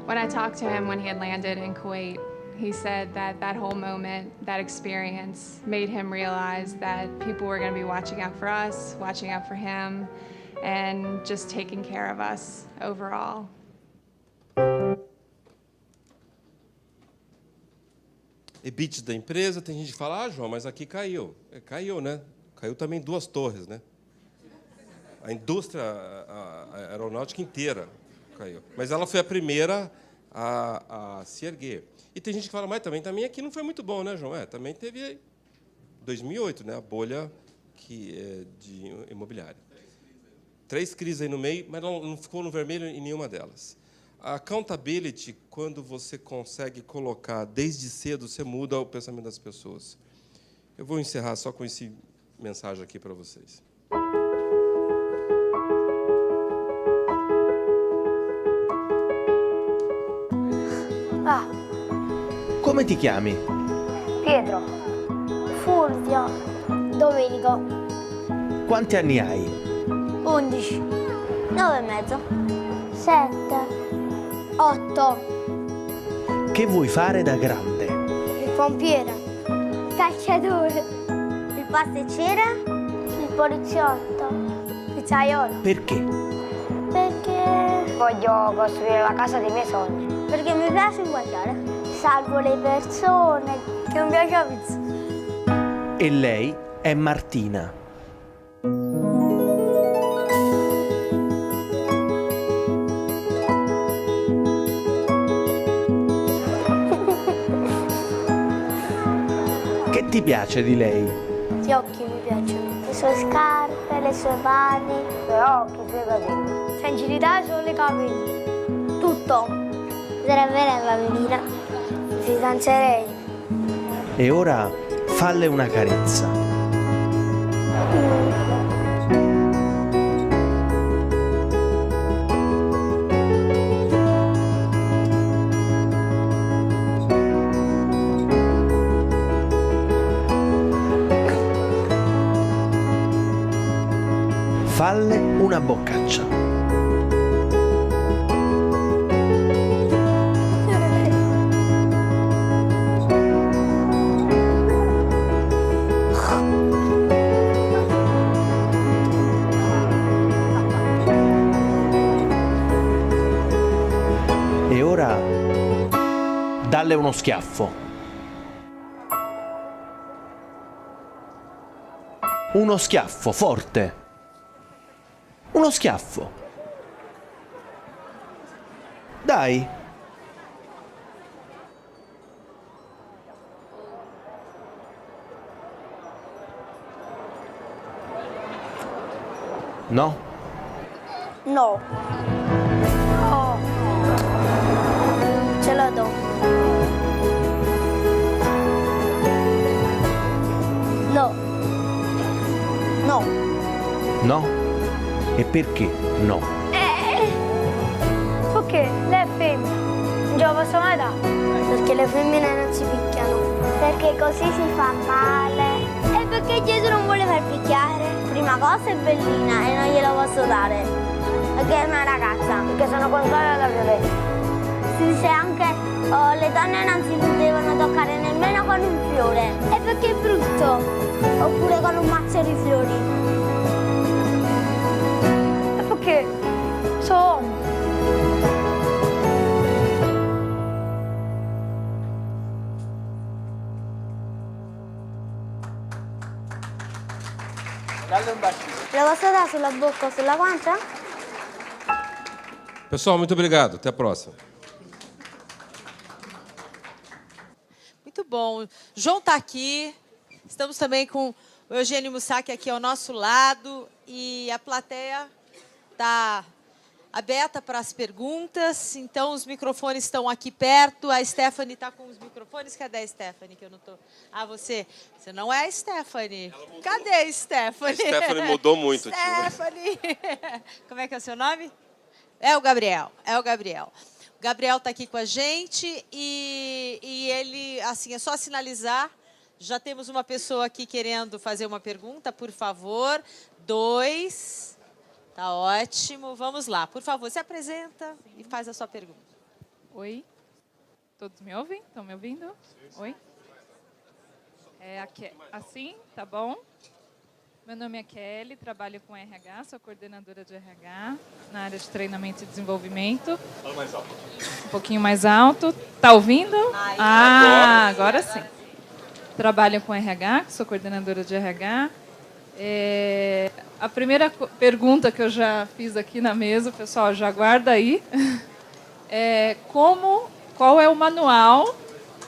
When I talked to him when he had landed in Kuwait, he said that that whole moment, that experience, made him realize that people were going to be watching out for us, watching out for him, and just taking care of us overall. EBIT da empresa, tem gente que fala, João, mas aqui caiu. Caiu, né? Caiu também 2 torres, né? A indústria aeronáutica inteira caiu. Mas ela foi a primeira a se erguer. E tem gente que fala, mas também aqui não foi muito bom, né, João? Também teve 2008, né, a bolha de imobiliária. 3 crises aí no meio, mas não ficou no vermelho em nenhuma delas. A accountability, quando você consegue colocar desde cedo, você muda o pensamento das pessoas. Eu vou encerrar só com essa mensagem aqui para vocês. Come ti chiami? Pietro, Fulvio, Domenico. Quanti anni hai? 11, 9 e mezzo, 7, 8. Che vuoi fare da grande? Il pompiere, il calciatore, il pasticcere, il poliziotto, il pizzaiolo. Perché? Perché voglio costruire la casa dei miei sogni. Perché mi piace inguagliare. Salvo le persone Che non piace la pizza. E lei è Martina. Che ti piace di lei? Gli occhi mi piacciono. Le sue scarpe, le sue mani. I suoi occhi, i suoi capelli. Sensibilità solo i capelli. Tutto. Sarebbe lei bambina. Mi fidanzerei. E ora falle una carezza. Falle una boccaccia. E ora dalle uno schiaffo. Uno schiaffo forte. Uno schiaffo. Dai. No? No. Oh. Ce la do. No. No. No? E perché no? Perché lei è femmina. Non ce la posso mai dare. Perché le femmine non si picchiano. Perché così si fa male. E perché Gesù non vuole far picchiare. Prima cosa è bellina e non glielo posso dare. Perché è una ragazza. Perché sono contraria alla violenza. Si dice anche le donne non si devono toccare nemmeno con un fiore. E perché è brutto. Oppure con un mazzo di fiori. Perché sono Dalle un bacino. Lo posso dare sulla bocca o sulla guancia? Pessoal, muito obrigado. Até a próxima. Muito bom. João está aqui. Estamos também com o Eugênio Mussac aqui ao nosso lado. E a plateia está aberta para as perguntas. Então, os microfones estão aqui perto. A Stephanie está com os microfones. Cadê a Stephanie? Que eu não tô... Ah, você? Você não é a Stephanie. Cadê a Stephanie? A Stephanie mudou muito, tio. Stephanie. Como é que é o seu nome? É o Gabriel. É o Gabriel. O Gabriel está aqui com a gente e ele, assim, é só sinalizar. Já temos uma pessoa aqui querendo fazer uma pergunta, por favor. 2. Tá ótimo. Vamos lá. Por favor, se apresenta e faz a sua pergunta. Oi. Todos me ouvem? Estão me ouvindo? Oi. Assim, tá bom? Meu nome é Kelly, trabalho com RH, sou coordenadora de RH na área de treinamento e desenvolvimento. Fala mais alto. Um pouquinho mais alto. Tá ouvindo? Agora sim. Trabalho com RH, sou coordenadora de RH. A primeira pergunta que eu já fiz aqui na mesa, pessoal, já guarda aí. Qual é o manual,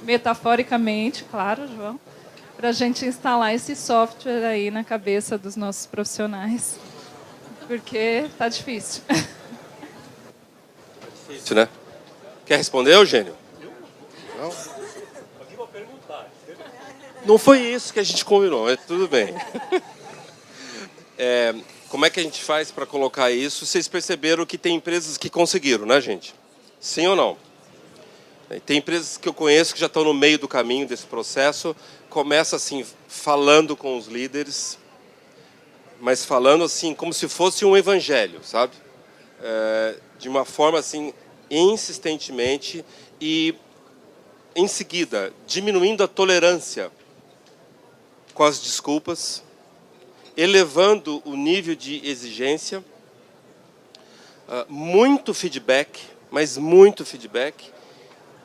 metaforicamente, claro, João, para a gente instalar esse software aí na cabeça dos nossos profissionais? Porque tá difícil. Difícil, né? Quer responder, Eugênio? Não? Não foi isso que a gente combinou, mas tudo bem. Como é que a gente faz para colocar isso? Vocês perceberam que tem empresas que conseguiram, né, gente? Sim ou não? Tem empresas que eu conheço que já estão no meio do caminho desse processo. Começa assim, falando com os líderes, mas falando assim, como se fosse um evangelho, sabe? De uma forma assim, insistentemente e, em seguida, diminuindo a tolerância com as desculpas, elevando o nível de exigência, muito feedback, mas muito feedback,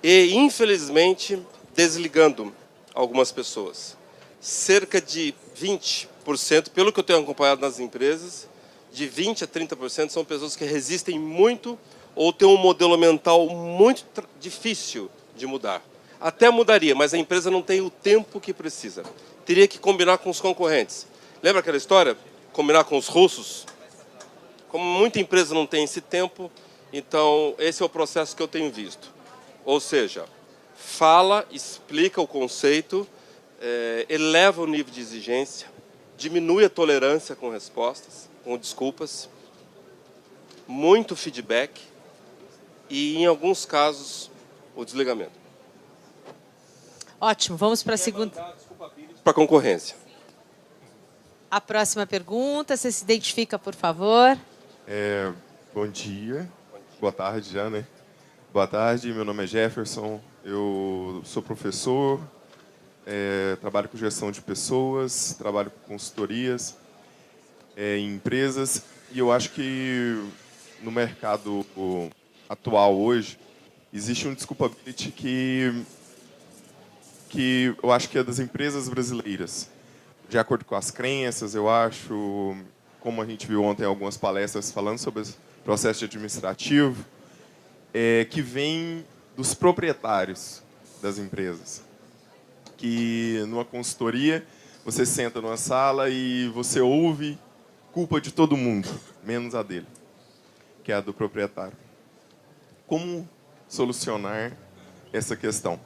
e, infelizmente, desligando algumas pessoas. Cerca de 20%, pelo que eu tenho acompanhado nas empresas, de 20% a 30% são pessoas que resistem muito ou têm um modelo mental muito difícil de mudar. Até mudaria, mas a empresa não tem o tempo que precisa. Teria que combinar com os concorrentes. Lembra aquela história? Combinar com os russos? Como muita empresa não tem esse tempo, então esse é o processo que eu tenho visto. Ou seja, fala, explica o conceito, eleva o nível de exigência, diminui a tolerância com respostas, com desculpas, muito feedback e, em alguns casos, o desligamento. Ótimo, vamos para a segunda. Para a concorrência. A próxima pergunta, você se identifica, por favor. Bom dia. Boa tarde já, né? Boa tarde, meu nome é Jefferson, eu sou professor, trabalho com gestão de pessoas, trabalho com consultorias em empresas, e eu acho que no mercado atual hoje existe um desculpability que eu acho que é das empresas brasileiras, de acordo com as crenças, eu acho, como a gente viu ontem algumas palestras falando sobre o processo administrativo, que vem dos proprietários das empresas. Que numa consultoria, você senta numa sala e você ouve culpa de todo mundo, menos a dele, que é a do proprietário. Como solucionar essa questão?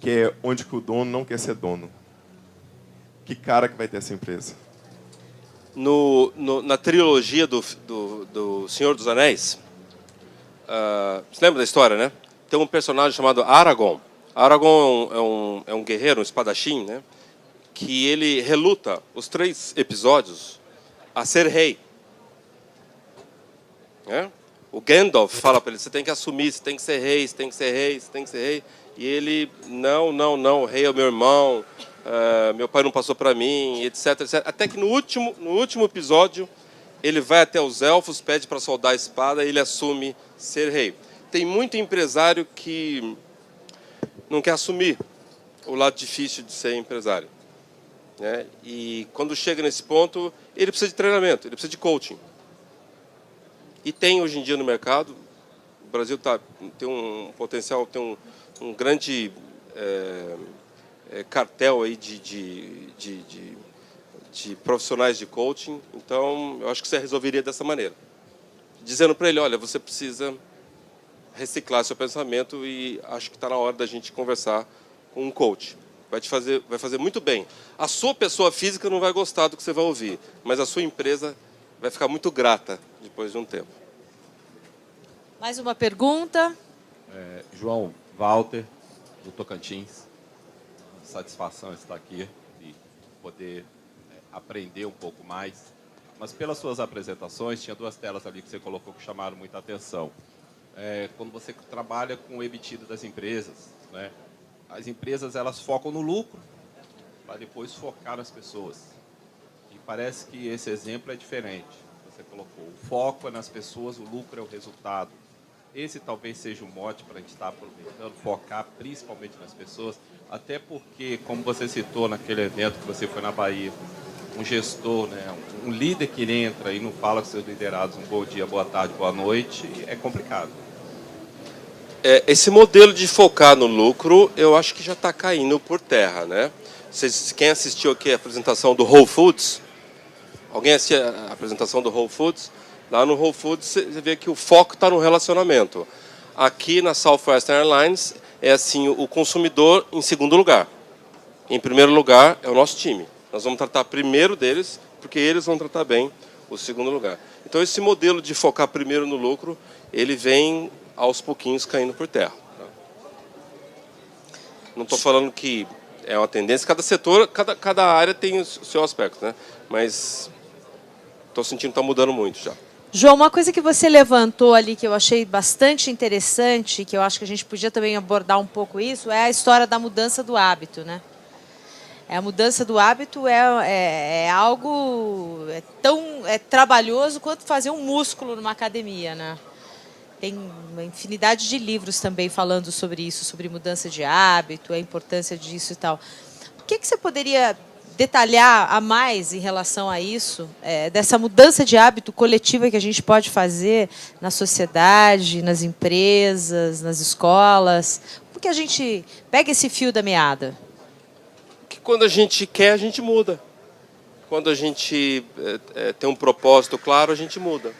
Que é onde que o dono não quer ser dono. Que cara que vai ter essa empresa? Na trilogia do Senhor dos Anéis, você lembra da história, né? Tem um personagem chamado Aragorn. Aragorn é um guerreiro, um espadachim, né? Que ele reluta os 3 episódios a ser rei. O Gandalf fala para ele, você tem que assumir, você tem que ser rei, você tem que ser rei, você tem que ser rei. E ele, não, o rei é o meu irmão, meu pai não passou para mim, etc, etc. Até que no último episódio, ele vai até os elfos, pede para soldar a espada e ele assume ser rei. Tem muito empresário que não quer assumir o lado difícil de ser empresário, né? E quando chega nesse ponto, ele precisa de treinamento, ele precisa de coaching. E tem hoje em dia no mercado, o Brasil tem um potencial, tem um grande cartel aí de profissionais de coaching. Então, eu acho que você resolveria dessa maneira. Dizendo para ele, olha, você precisa reciclar seu pensamento e acho que está na hora da gente conversar com um coach. Vai fazer muito bem. A sua pessoa física não vai gostar do que você vai ouvir, mas a sua empresa vai ficar muito grata depois de um tempo. Mais uma pergunta. João Walter, do Tocantins. Satisfação estar aqui e poder aprender um pouco mais. Mas pelas suas apresentações, tinha 2 telas ali que você colocou que chamaram muita atenção. Quando você trabalha com o EBITDA das empresas, né? As empresas elas focam no lucro para depois focar nas pessoas. E parece que esse exemplo é diferente. Você colocou, o foco é nas pessoas, o lucro é o resultado. Esse talvez seja o mote para a gente estar aproveitando, focar principalmente nas pessoas, até porque, como você citou naquele evento que você foi na Bahia, um gestor, né, um líder que entra e não fala com seus liderados um bom dia, boa tarde, boa noite, é complicado. Esse modelo de focar no lucro, eu acho que já está caindo por terra, né? Quem assistiu aqui a apresentação do Whole Foods? Alguém assistiu a apresentação do Whole Foods? Lá no Whole Foods você vê que o foco está no relacionamento. Aqui na Southwest Airlines é assim, o consumidor em segundo lugar. Em primeiro lugar é o nosso time. Nós vamos tratar primeiro deles, porque eles vão tratar bem o segundo lugar. Então esse modelo de focar primeiro no lucro, ele vem aos pouquinhos caindo por terra. Não estou falando que é uma tendência, cada setor, cada área tem o seu aspecto, né? Mas estou sentindo que está mudando muito já. João, uma coisa que você levantou ali que eu achei bastante interessante, que eu acho que a gente podia também abordar um pouco isso, é a história da mudança do hábito, né? A mudança do hábito é algo tão trabalhoso quanto fazer um músculo numa academia, né? Tem uma infinidade de livros também falando sobre isso, sobre mudança de hábito, a importância disso e tal. que você poderia detalhar a mais em relação a isso, dessa mudança de hábito coletiva que a gente pode fazer na sociedade, nas empresas, nas escolas? Como que a gente pega esse fio da meada? Que quando a gente quer, a gente muda. Quando a gente tem um propósito claro, a gente muda.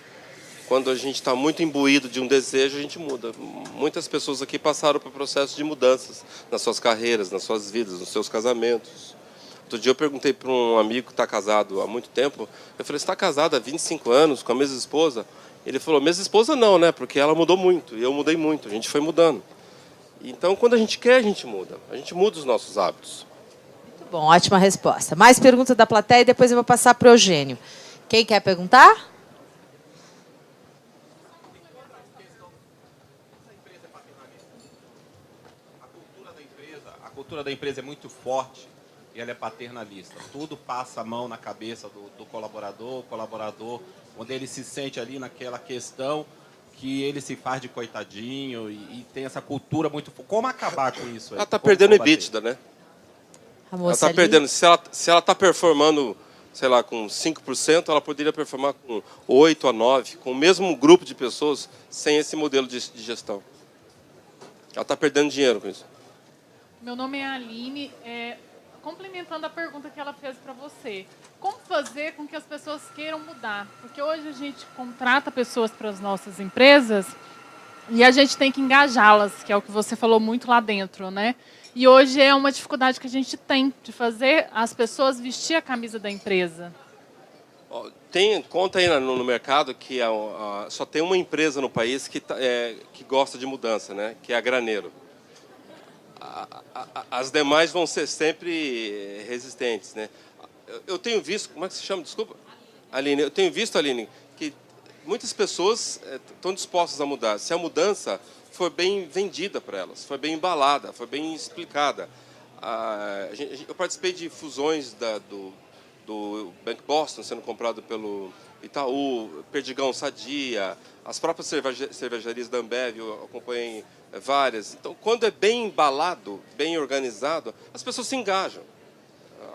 Quando a gente está muito imbuído de um desejo, a gente muda. Muitas pessoas aqui passaram por processos de mudanças nas suas carreiras, nas suas vidas, nos seus casamentos. Outro dia eu perguntei para um amigo que está casado há muito tempo, eu falei, você está casado há 25 anos com a mesma esposa? Ele falou, mesma esposa não, né? Porque ela mudou muito, e eu mudei muito, a gente foi mudando. Então, quando a gente quer, a gente muda os nossos hábitos. Muito bom, ótima resposta. Mais perguntas da plateia e depois eu vou passar para o Eugênio. Quem quer perguntar? A cultura da empresa é muito forte e ela é paternalista. Tudo passa a mão na cabeça do colaborador, o colaborador, quando ele se sente ali naquela questão que ele se faz de coitadinho e tem essa cultura muito forte. Como acabar com isso? Ela está perdendo EBITDA, né? Ela está perdendo. Se ela está performando, sei lá, com 5%, ela poderia performar com 8 a 9%, com o mesmo grupo de pessoas, sem esse modelo de gestão. Ela está perdendo dinheiro com isso. Meu nome é Aline. Complementando a pergunta que ela fez para você, como fazer com que as pessoas queiram mudar? Porque hoje a gente contrata pessoas para as nossas empresas e a gente tem que engajá-las, que é o que você falou muito lá dentro, né? E hoje é uma dificuldade que a gente tem de fazer as pessoas vestir a camisa da empresa. Conta aí no mercado que só tem uma empresa no país que gosta de mudança, né? Que é a Graneiro. As demais vão ser sempre resistentes, né? Eu tenho visto, como é que se chama? Desculpa, Aline. Eu tenho visto, Aline, que muitas pessoas estão dispostas a mudar. Se a mudança for bem vendida para elas, foi bem embalada, foi bem explicada. Eu participei de fusões do Bank Boston sendo comprado pelo Itaú, Perdigão Sadia, as próprias cervejarias da Ambev, eu acompanhei várias. Então, quando é bem embalado, bem organizado, as pessoas se engajam.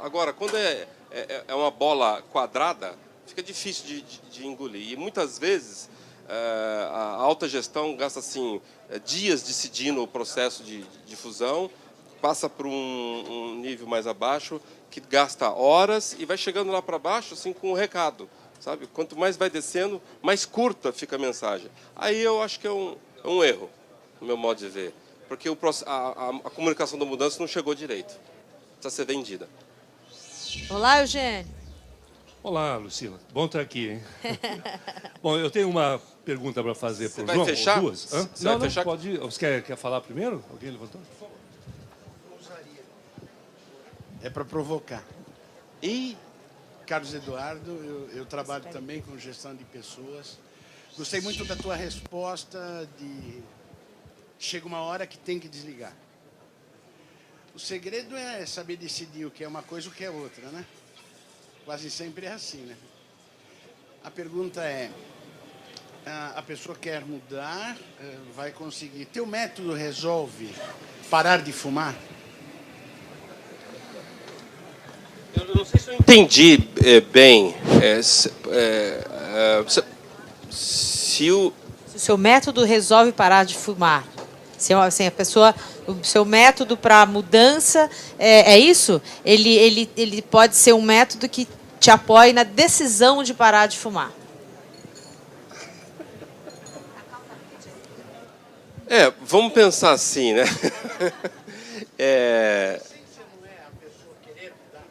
Agora, quando é uma bola quadrada, fica difícil de engolir. E muitas vezes a alta gestão gasta assim, dias decidindo o processo de fusão, passa para um nível mais abaixo, que gasta horas e vai chegando lá para baixo assim, com um recado. Sabe? Quanto mais vai descendo, mais curta fica a mensagem. Aí eu acho que é um erro, no meu modo de ver. Porque a comunicação da mudança não chegou direito. Precisa ser vendida. Olá, Eugênio. Olá, Lucila. Bom estar aqui, hein? Bom, eu tenho uma pergunta para fazer para o João. Vai fechar? Duas. Você não, vai fechar? Pode ir. Você quer falar primeiro? Alguém levantou? É para provocar. E Carlos Eduardo, eu trabalho também com gestão de pessoas. Gostei muito da tua resposta de chega uma hora que tem que desligar. O segredo é saber decidir o que é uma coisa e o que é outra, né? Quase sempre é assim, né? A pergunta é, a pessoa quer mudar, vai conseguir. Teu método resolve parar de fumar? Eu não sei se eu entendi bem. Se o seu método resolve parar de fumar. Se assim, a pessoa, o seu método para mudança é isso? Ele pode ser um método que te apoie na decisão de parar de fumar. Vamos pensar assim, né?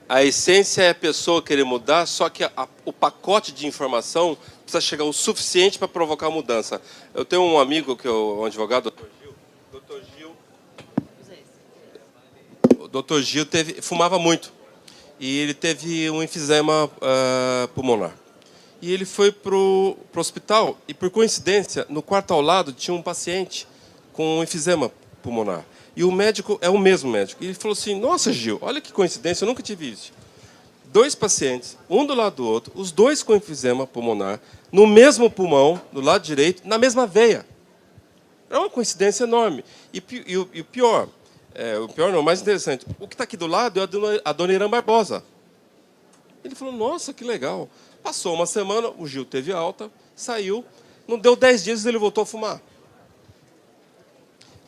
A essência é a pessoa querer mudar, só que o pacote de informação precisa chegar o suficiente para provocar a mudança. Eu tenho um amigo, que é um advogado, o Dr. Gil fumava muito. E ele teve um enfisema pulmonar. E ele foi para o hospital e, por coincidência, no quarto ao lado tinha um paciente com um enfisema pulmonar. E o médico é o mesmo médico. E ele falou assim, nossa, Gil, olha que coincidência, eu nunca tive isso. 2 pacientes, um do lado do outro, os 2 com enfisema pulmonar, no mesmo pulmão, do lado direito, na mesma veia. É uma coincidência enorme. E o pior, o pior não, o mais interessante, o que está aqui do lado é a dona Irã Barbosa. Ele falou, nossa, que legal. Passou uma semana, o Gil teve alta, saiu, não deu 10 dias ele voltou a fumar.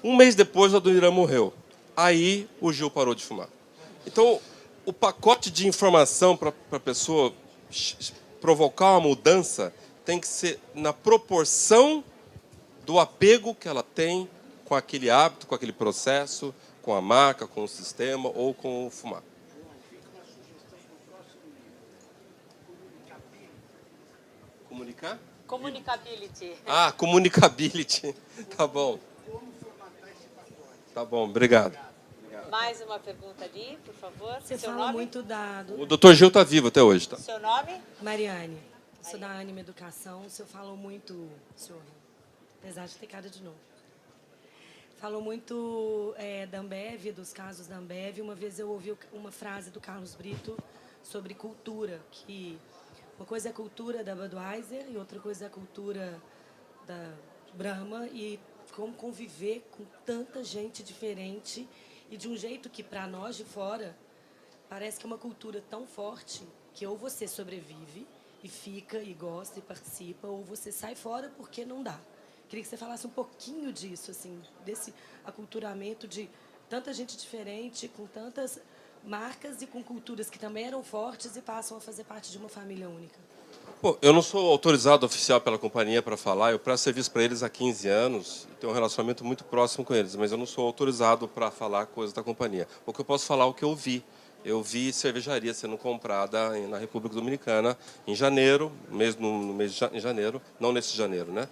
Um mês depois, a dona Irã morreu. Aí, o Gil parou de fumar. Então, o pacote de informação para a pessoa provocar uma mudança tem que ser na proporção do apego que ela tem com aquele hábito, com aquele processo, com a marca, com o sistema ou com o fumar. Comunicar? Comunicability. Ah, comunicability. Tá bom. Tá bom, obrigado. Mais uma pergunta ali, por favor. Você Seu fala nome? muito da... O Dr. Gil está vivo até hoje, tá? Seu nome? Mariane. Sou da Anima Educação. O senhor falou muito... Senhor, apesar de ter cara de novo. Falou muito da Ambev, dos casos da Ambev. Uma vez eu ouvi uma frase do Carlos Brito sobre cultura, que uma coisa é a cultura da Budweiser e outra coisa é a cultura da Brahma, e como conviver com tanta gente diferente e de um jeito que, para nós de fora, parece que é uma cultura tão forte que ou você sobrevive e fica e gosta e participa, ou você sai fora porque não dá. Queria que você falasse um pouquinho disso, assim, desse aculturamento de tanta gente diferente, com tantas marcas e com culturas que também eram fortes e passam a fazer parte de uma família única. Bom, eu não sou autorizado oficial pela companhia para falar, eu presto serviço para eles há 15 anos, tenho um relacionamento muito próximo com eles, mas eu não sou autorizado para falar coisas da companhia. O que eu posso falar é o que eu vi. Eu vi cervejaria sendo comprada na República Dominicana em janeiro, mesmo no mês de janeiro, não nesse janeiro, né?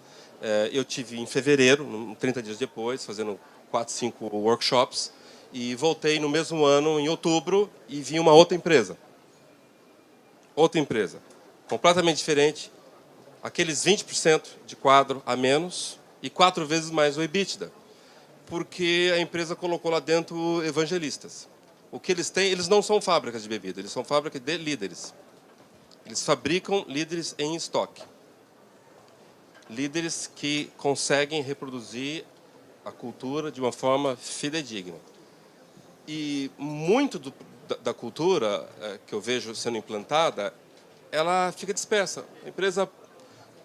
Eu tive em fevereiro, 30 dias depois, fazendo 4, 5 workshops, e voltei no mesmo ano, em outubro, e vi uma outra empresa. Outra empresa, completamente diferente, aqueles 20% de quadro a menos e 4 vezes mais o EBITDA, porque a empresa colocou lá dentro evangelistas. O que eles têm, eles não são fábricas de bebida, eles são fábricas de líderes. Eles fabricam líderes em estoque. Líderes que conseguem reproduzir a cultura de uma forma fidedigna. E muito da cultura que eu vejo sendo implantada, ela fica dispersa. A empresa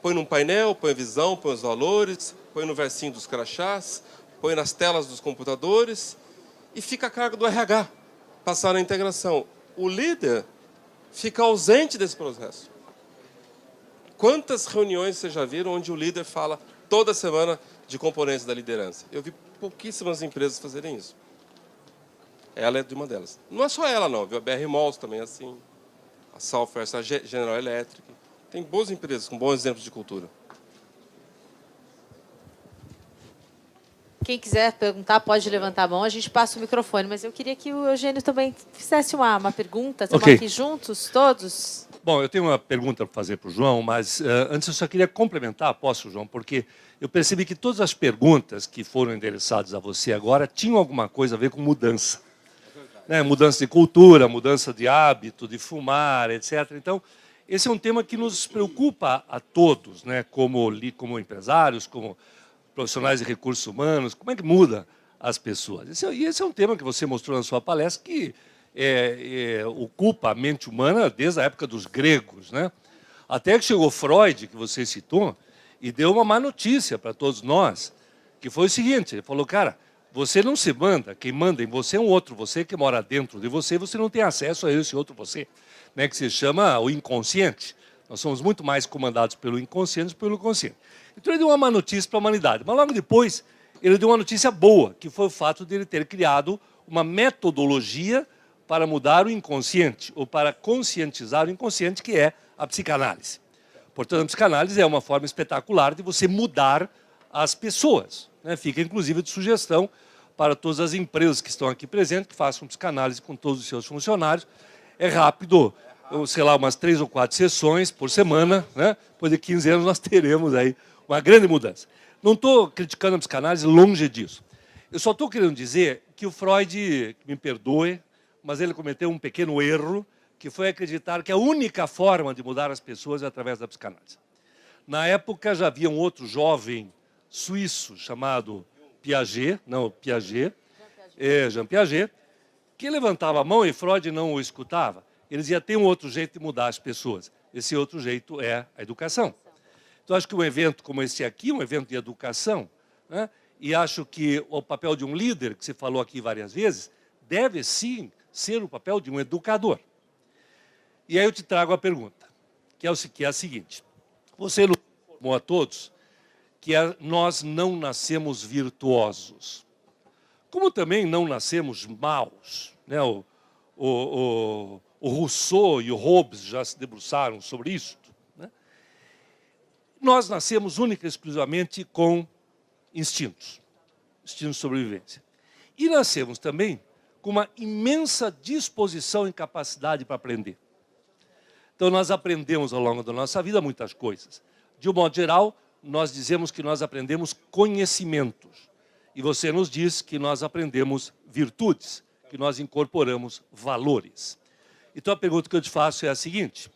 põe num painel, põe a visão, põe os valores, põe no versinho dos crachás, põe nas telas dos computadores e fica a cargo do RH, passar na integração. O líder fica ausente desse processo. Quantas reuniões vocês já viram onde o líder fala toda semana de componentes da liderança? Eu vi pouquíssimas empresas fazerem isso. Ela é de uma delas. Não é só ela, não, viu? A BR Malls também é assim. A Southwest, a General Electric. Tem boas empresas com bons exemplos de cultura. Quem quiser perguntar, pode levantar a mão, a gente passa o microfone. Mas eu queria que o Eugênio também fizesse uma pergunta. Estamos aqui juntos, todos. Bom, eu tenho uma pergunta para fazer para o João, mas antes eu só queria complementar, posso, João? Porque eu percebi que todas as perguntas que foram endereçadas a você agora tinham alguma coisa a ver com mudança. Né? Mudança de cultura, mudança de hábito, de fumar, etc. Então, esse é um tema que nos preocupa a todos, né? Como empresários, como profissionais de recursos humanos, como é que muda as pessoas. Esse é um tema que você mostrou na sua palestra que ocupa a mente humana desde a época dos gregos, né? Até que chegou Freud, que você citou, e deu uma má notícia para todos nós, que foi o seguinte, ele falou, cara, você não se manda, quem manda em você é um outro você que mora dentro de você, você não tem acesso a esse outro você, né, que se chama o inconsciente. Nós somos muito mais comandados pelo inconsciente do que pelo consciente. Então ele deu uma má notícia para a humanidade, mas logo depois ele deu uma notícia boa, que foi o fato de ele ter criado uma metodologia para mudar o inconsciente, ou para conscientizar o inconsciente, que é a psicanálise. Portanto, a psicanálise é uma forma espetacular de você mudar as pessoas, né? Fica, inclusive, de sugestão para todas as empresas que estão aqui presentes, que façam psicanálise com todos os seus funcionários. É rápido, sei lá, umas 3 ou 4 sessões por semana, né? Depois de 15 anos nós teremos aí uma grande mudança. Não estou criticando a psicanálise, longe disso. Eu só estou querendo dizer que o Freud, me perdoe, mas ele cometeu um pequeno erro, que foi acreditar que a única forma de mudar as pessoas é através da psicanálise. Na época, já havia um outro jovem suíço chamado Piaget, Jean Piaget, que levantava a mão e Freud não o escutava. Ele dizia, tem um outro jeito de mudar as pessoas. Esse outro jeito é a educação. Então, acho que um evento como esse aqui, um evento de educação, né, e acho que o papel de um líder, que você falou aqui várias vezes, deve sim ser o papel de um educador. E aí eu te trago a pergunta, que é a seguinte. Você nos informou a todos que nós não nascemos virtuosos. Como também não nascemos maus. Né? O Rousseau e o Hobbes já se debruçaram sobre isso. Né? Nós nascemos única e exclusivamente com instintos de sobrevivência. E nascemos também com uma imensa disposição e capacidade para aprender. Então, nós aprendemos ao longo da nossa vida muitas coisas. De um modo geral, nós dizemos que nós aprendemos conhecimentos. E você nos diz que nós aprendemos virtudes, que nós incorporamos valores. Então, a pergunta que eu te faço é a seguinte.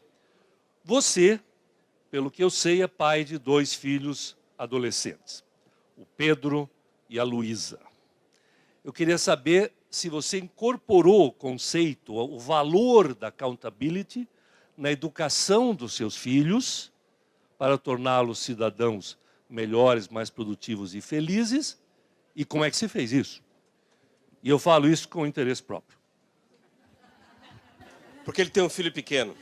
Você, pelo que eu sei, é pai de 2 filhos adolescentes, o Pedro e a Luísa. Eu queria saber se você incorporou o conceito, o valor da accountability na educação dos seus filhos, para torná-los cidadãos melhores, mais produtivos e felizes, e como é que se fez isso? E eu falo isso com interesse próprio. Porque ele tem um filho pequeno,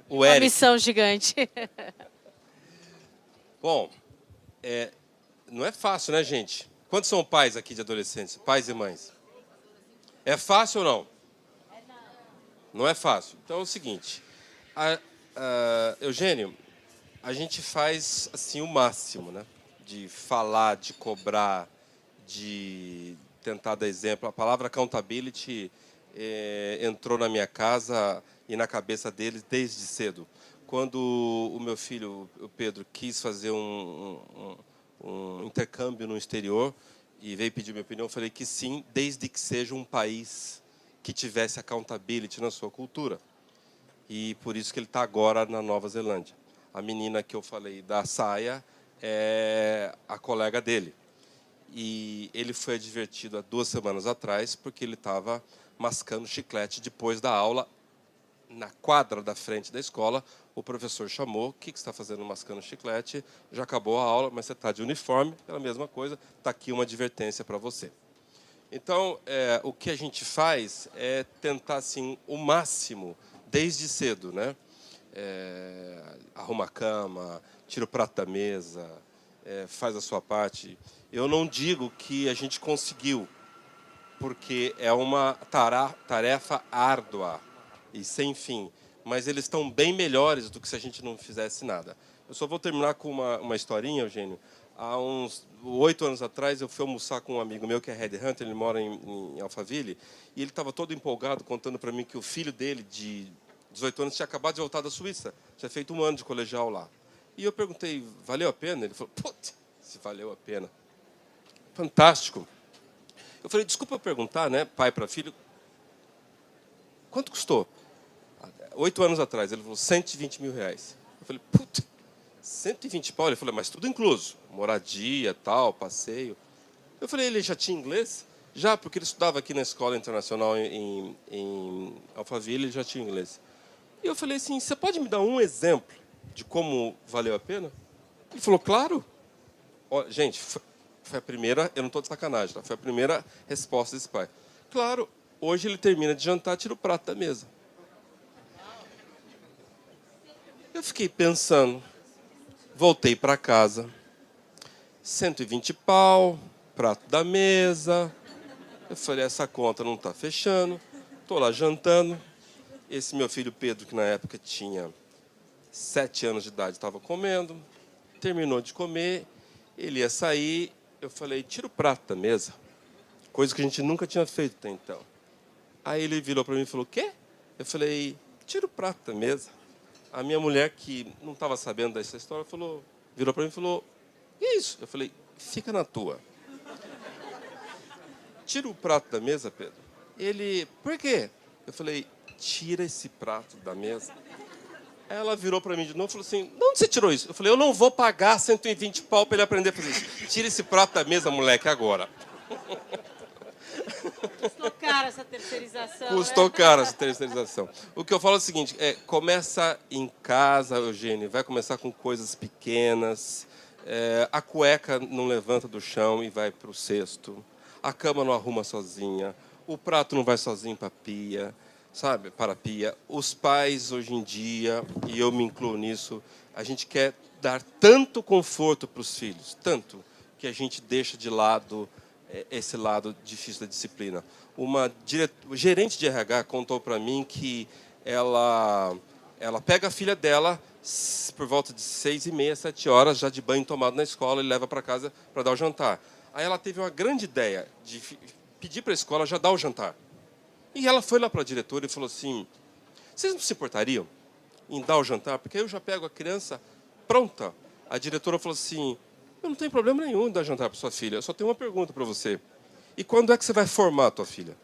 o Eric. Uma missão gigante. Bom, não é fácil, né, gente? Quantos são pais aqui de adolescentes? Pais e mães? É fácil ou não? Não é fácil. Então é o seguinte, Eugênio, a gente faz assim o máximo, né? De falar, de cobrar, de tentar dar exemplo. A palavra accountability entrou na minha casa e na cabeça deles desde cedo. Quando o meu filho, o Pedro, quis fazer um intercâmbio no exterior e veio pedir minha opinião, eu falei que sim, desde que seja um país que tivesse accountability na sua cultura. E por isso que ele está agora na Nova Zelândia. A menina que eu falei da saia é a colega dele. E ele foi advertido há 2 semanas atrás porque ele estava mascando chiclete depois da aula. Na quadra da frente da escola, o professor chamou, o que você está fazendo mascando chiclete? Já acabou a aula, mas você está de uniforme, pela mesma coisa, está aqui uma advertência para você. Então, o que a gente faz é tentar, assim, o máximo, desde cedo, né? Arruma a cama, tira o prato da mesa, faz a sua parte. Eu não digo que a gente conseguiu, porque é uma tarefa árdua e sem fim, mas eles estão bem melhores do que se a gente não fizesse nada. Eu só vou terminar com uma historinha, Eugênio. Há uns 8 anos atrás, eu fui almoçar com um amigo meu que é headhunter, ele mora em Alphaville, e ele estava todo empolgado, contando para mim que o filho dele, de 18 anos, tinha acabado de voltar da Suíça, tinha feito 1 ano de colegial lá. E eu perguntei, valeu a pena? Ele falou, putz, se valeu a pena. Fantástico. Eu falei, desculpa eu perguntar, né, pai para filho, quanto custou? 8 anos atrás, ele falou, 120 mil reais. Eu falei, putz, 120 pau? Ele falou, mas tudo incluso, moradia, tal, passeio. Eu falei, ele já tinha inglês? Já, porque ele estudava aqui na escola internacional em Alphaville, ele já tinha inglês. E eu falei assim, você pode me dar um exemplo de como valeu a pena? Ele falou, claro. Ó, gente, foi a primeira, eu não estou de sacanagem, tá? Foi a primeira resposta desse pai. Claro, hoje ele termina de jantar, tira o prato da mesa. Eu fiquei pensando, voltei para casa, 120 pau, prato da mesa. Eu falei, essa conta não está fechando. Estou lá jantando. Esse meu filho Pedro, que na época tinha 7 anos de idade, estava comendo. Terminou de comer, ele ia sair. Eu falei, tira o prato da mesa. Coisa que a gente nunca tinha feito até então. Aí ele virou para mim e falou, o quê? Eu falei, tira o prato da mesa. A minha mulher, que não estava sabendo dessa história, virou para mim e falou, que é isso? Eu falei, fica na tua. Tira o prato da mesa, Pedro. Ele, por quê? Eu falei, tira esse prato da mesa. Ela virou para mim de novo e falou assim, de onde você tirou isso? Eu falei, eu não vou pagar 120 pau para ele aprender a fazer isso. Tira esse prato da mesa, moleque, agora. caro essa terceirização. Custou né? caro essa terceirização. O que eu falo é o seguinte, começa em casa, Eugênio, vai começar com coisas pequenas. A cueca não levanta do chão e vai para o cesto. A cama não arruma sozinha. O prato não vai sozinho para a pia, sabe? Para a pia. Os pais, hoje em dia, e eu me incluo nisso, a gente quer dar tanto conforto para os filhos, tanto, que a gente deixa de lado esse lado difícil da disciplina. Uma gerente de RH contou para mim que ela pega a filha dela por volta de 6h30, 7 horas, já de banho tomado na escola, e leva para casa para dar o jantar. Aí ela teve uma grande ideia de pedir para a escola já dar o jantar. E ela foi lá para a diretora e falou assim, vocês não se importariam em dar o jantar? Porque aí eu já pego a criança pronta. A diretora falou assim, eu não tenho problema nenhum em dar jantar para sua filha, eu só tenho uma pergunta para você. E quando é que você vai formar a tua filha?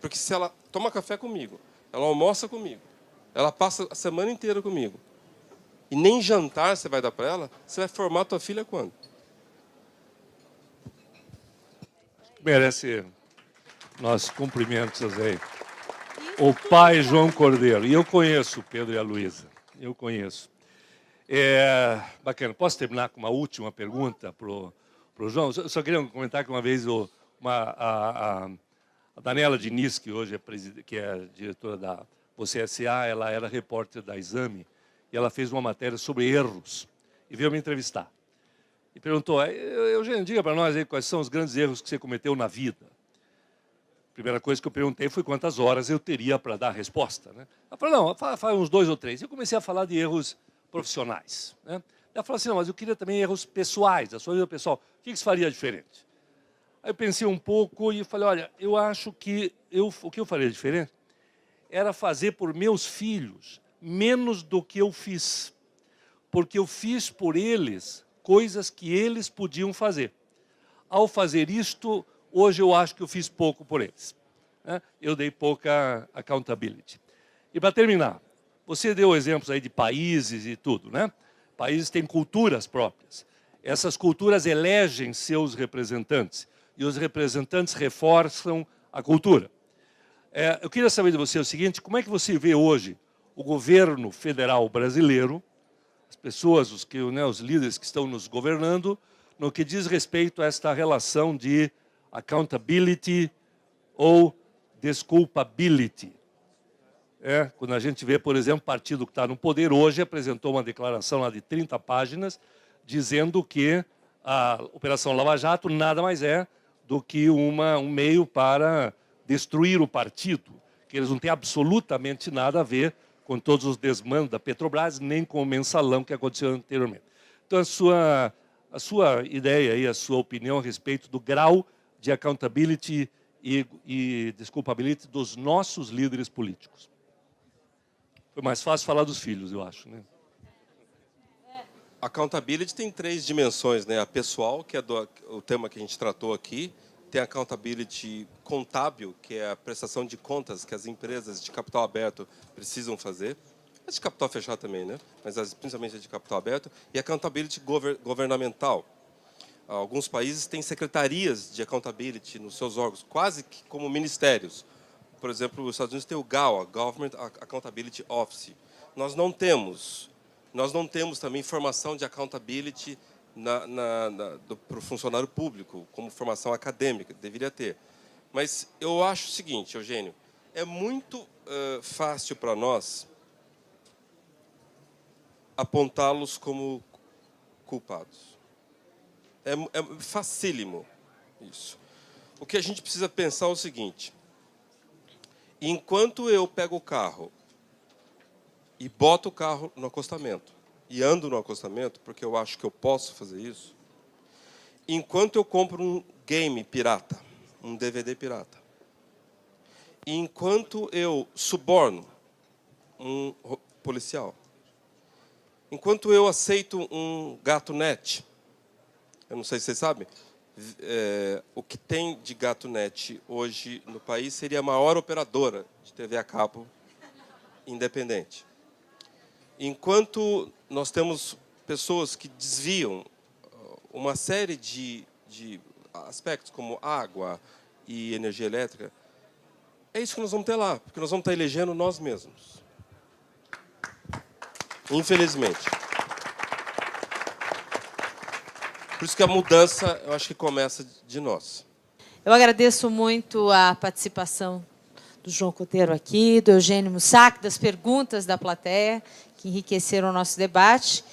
Porque se ela toma café comigo, ela almoça comigo, ela passa a semana inteira comigo, e nem jantar você vai dar para ela, você vai formar a tua filha quando? Merece nossos cumprimentos aí. O pai João Cordeiro. E eu conheço o Pedro e a Luísa. Eu conheço. Bacana. Posso terminar com uma última pergunta para o João? Eu só queria comentar que uma vez a Daniela Diniz, que hoje que é diretora da Você S.A., ela era repórter da Exame, e ela fez uma matéria sobre erros, e veio me entrevistar. E perguntou, Eugênio, diga para nós aí quais são os grandes erros que você cometeu na vida. A primeira coisa que eu perguntei foi quantas horas eu teria para dar a resposta. Né? Ela falou, não, faz uns 2 ou 3. Eu comecei a falar de erros profissionais. Né? Ela falou assim, não, mas eu queria também erros pessoais, da sua vida pessoal. O que você faria diferente? Aí eu pensei um pouco e falei, olha, eu acho que o que eu faria diferente era fazer por meus filhos menos do que eu fiz. Porque eu fiz por eles coisas que eles podiam fazer. Ao fazer isto, hoje eu acho que eu fiz pouco por eles. Né? Eu dei pouca accountability. E para terminar, você deu exemplos aí de países e tudo, né? Países têm culturas próprias. Essas culturas elegem seus representantes. E os representantes reforçam a cultura. Eu queria saber de você o seguinte, como é que você vê hoje o governo federal brasileiro, as pessoas, os líderes que estão nos governando, no que diz respeito a esta relação de accountability ou desculpability. Quando a gente vê, por exemplo, o partido que está no poder hoje apresentou uma declaração lá de 30 páginas dizendo que a Operação Lava Jato nada mais é do que um meio para destruir o partido, que eles não têm absolutamente nada a ver com todos os desmandos da Petrobras, nem com o mensalão que aconteceu anteriormente. Então, a sua ideia e a sua opinião a respeito do grau de accountability e desculpability dos nossos líderes políticos. Foi mais fácil falar dos filhos, eu acho. Né? Accountability tem 3 dimensões, né? A pessoal, que é o tema que a gente tratou aqui, tem a accountability contábil, que é a prestação de contas que as empresas de capital aberto precisam fazer. As de capital fechado também, né? Mas principalmente as de capital aberto. E a accountability governamental. Alguns países têm secretarias de accountability nos seus órgãos, quase que como ministérios. Por exemplo, os Estados Unidos tem o GAO, Government Accountability Office. Nós não temos também formação de accountability para o funcionário público, como formação acadêmica, deveria ter. Mas eu acho o seguinte, Eugênio, é muito fácil para nós apontá-los como culpados. É facílimo isso. O que a gente precisa pensar é o seguinte, enquanto eu pego o carro e boto o carro no acostamento, e ando no acostamento, porque eu acho que eu posso fazer isso, enquanto eu compro um game pirata, um DVD pirata, enquanto eu suborno um policial, enquanto eu aceito um gato net, eu não sei se vocês sabem, o que tem de gato net hoje no país seria a maior operadora de TV a cabo independente. Enquanto nós temos pessoas que desviam uma série de aspectos, como água e energia elétrica, é isso que nós vamos ter lá, porque nós vamos estar elegendo nós mesmos. Infelizmente. Por isso que a mudança, eu acho que começa de nós. Eu agradeço muito a participação do João Coteiro aqui, do Eugênio Mussac, das perguntas da plateia, que enriqueceram o nosso debate.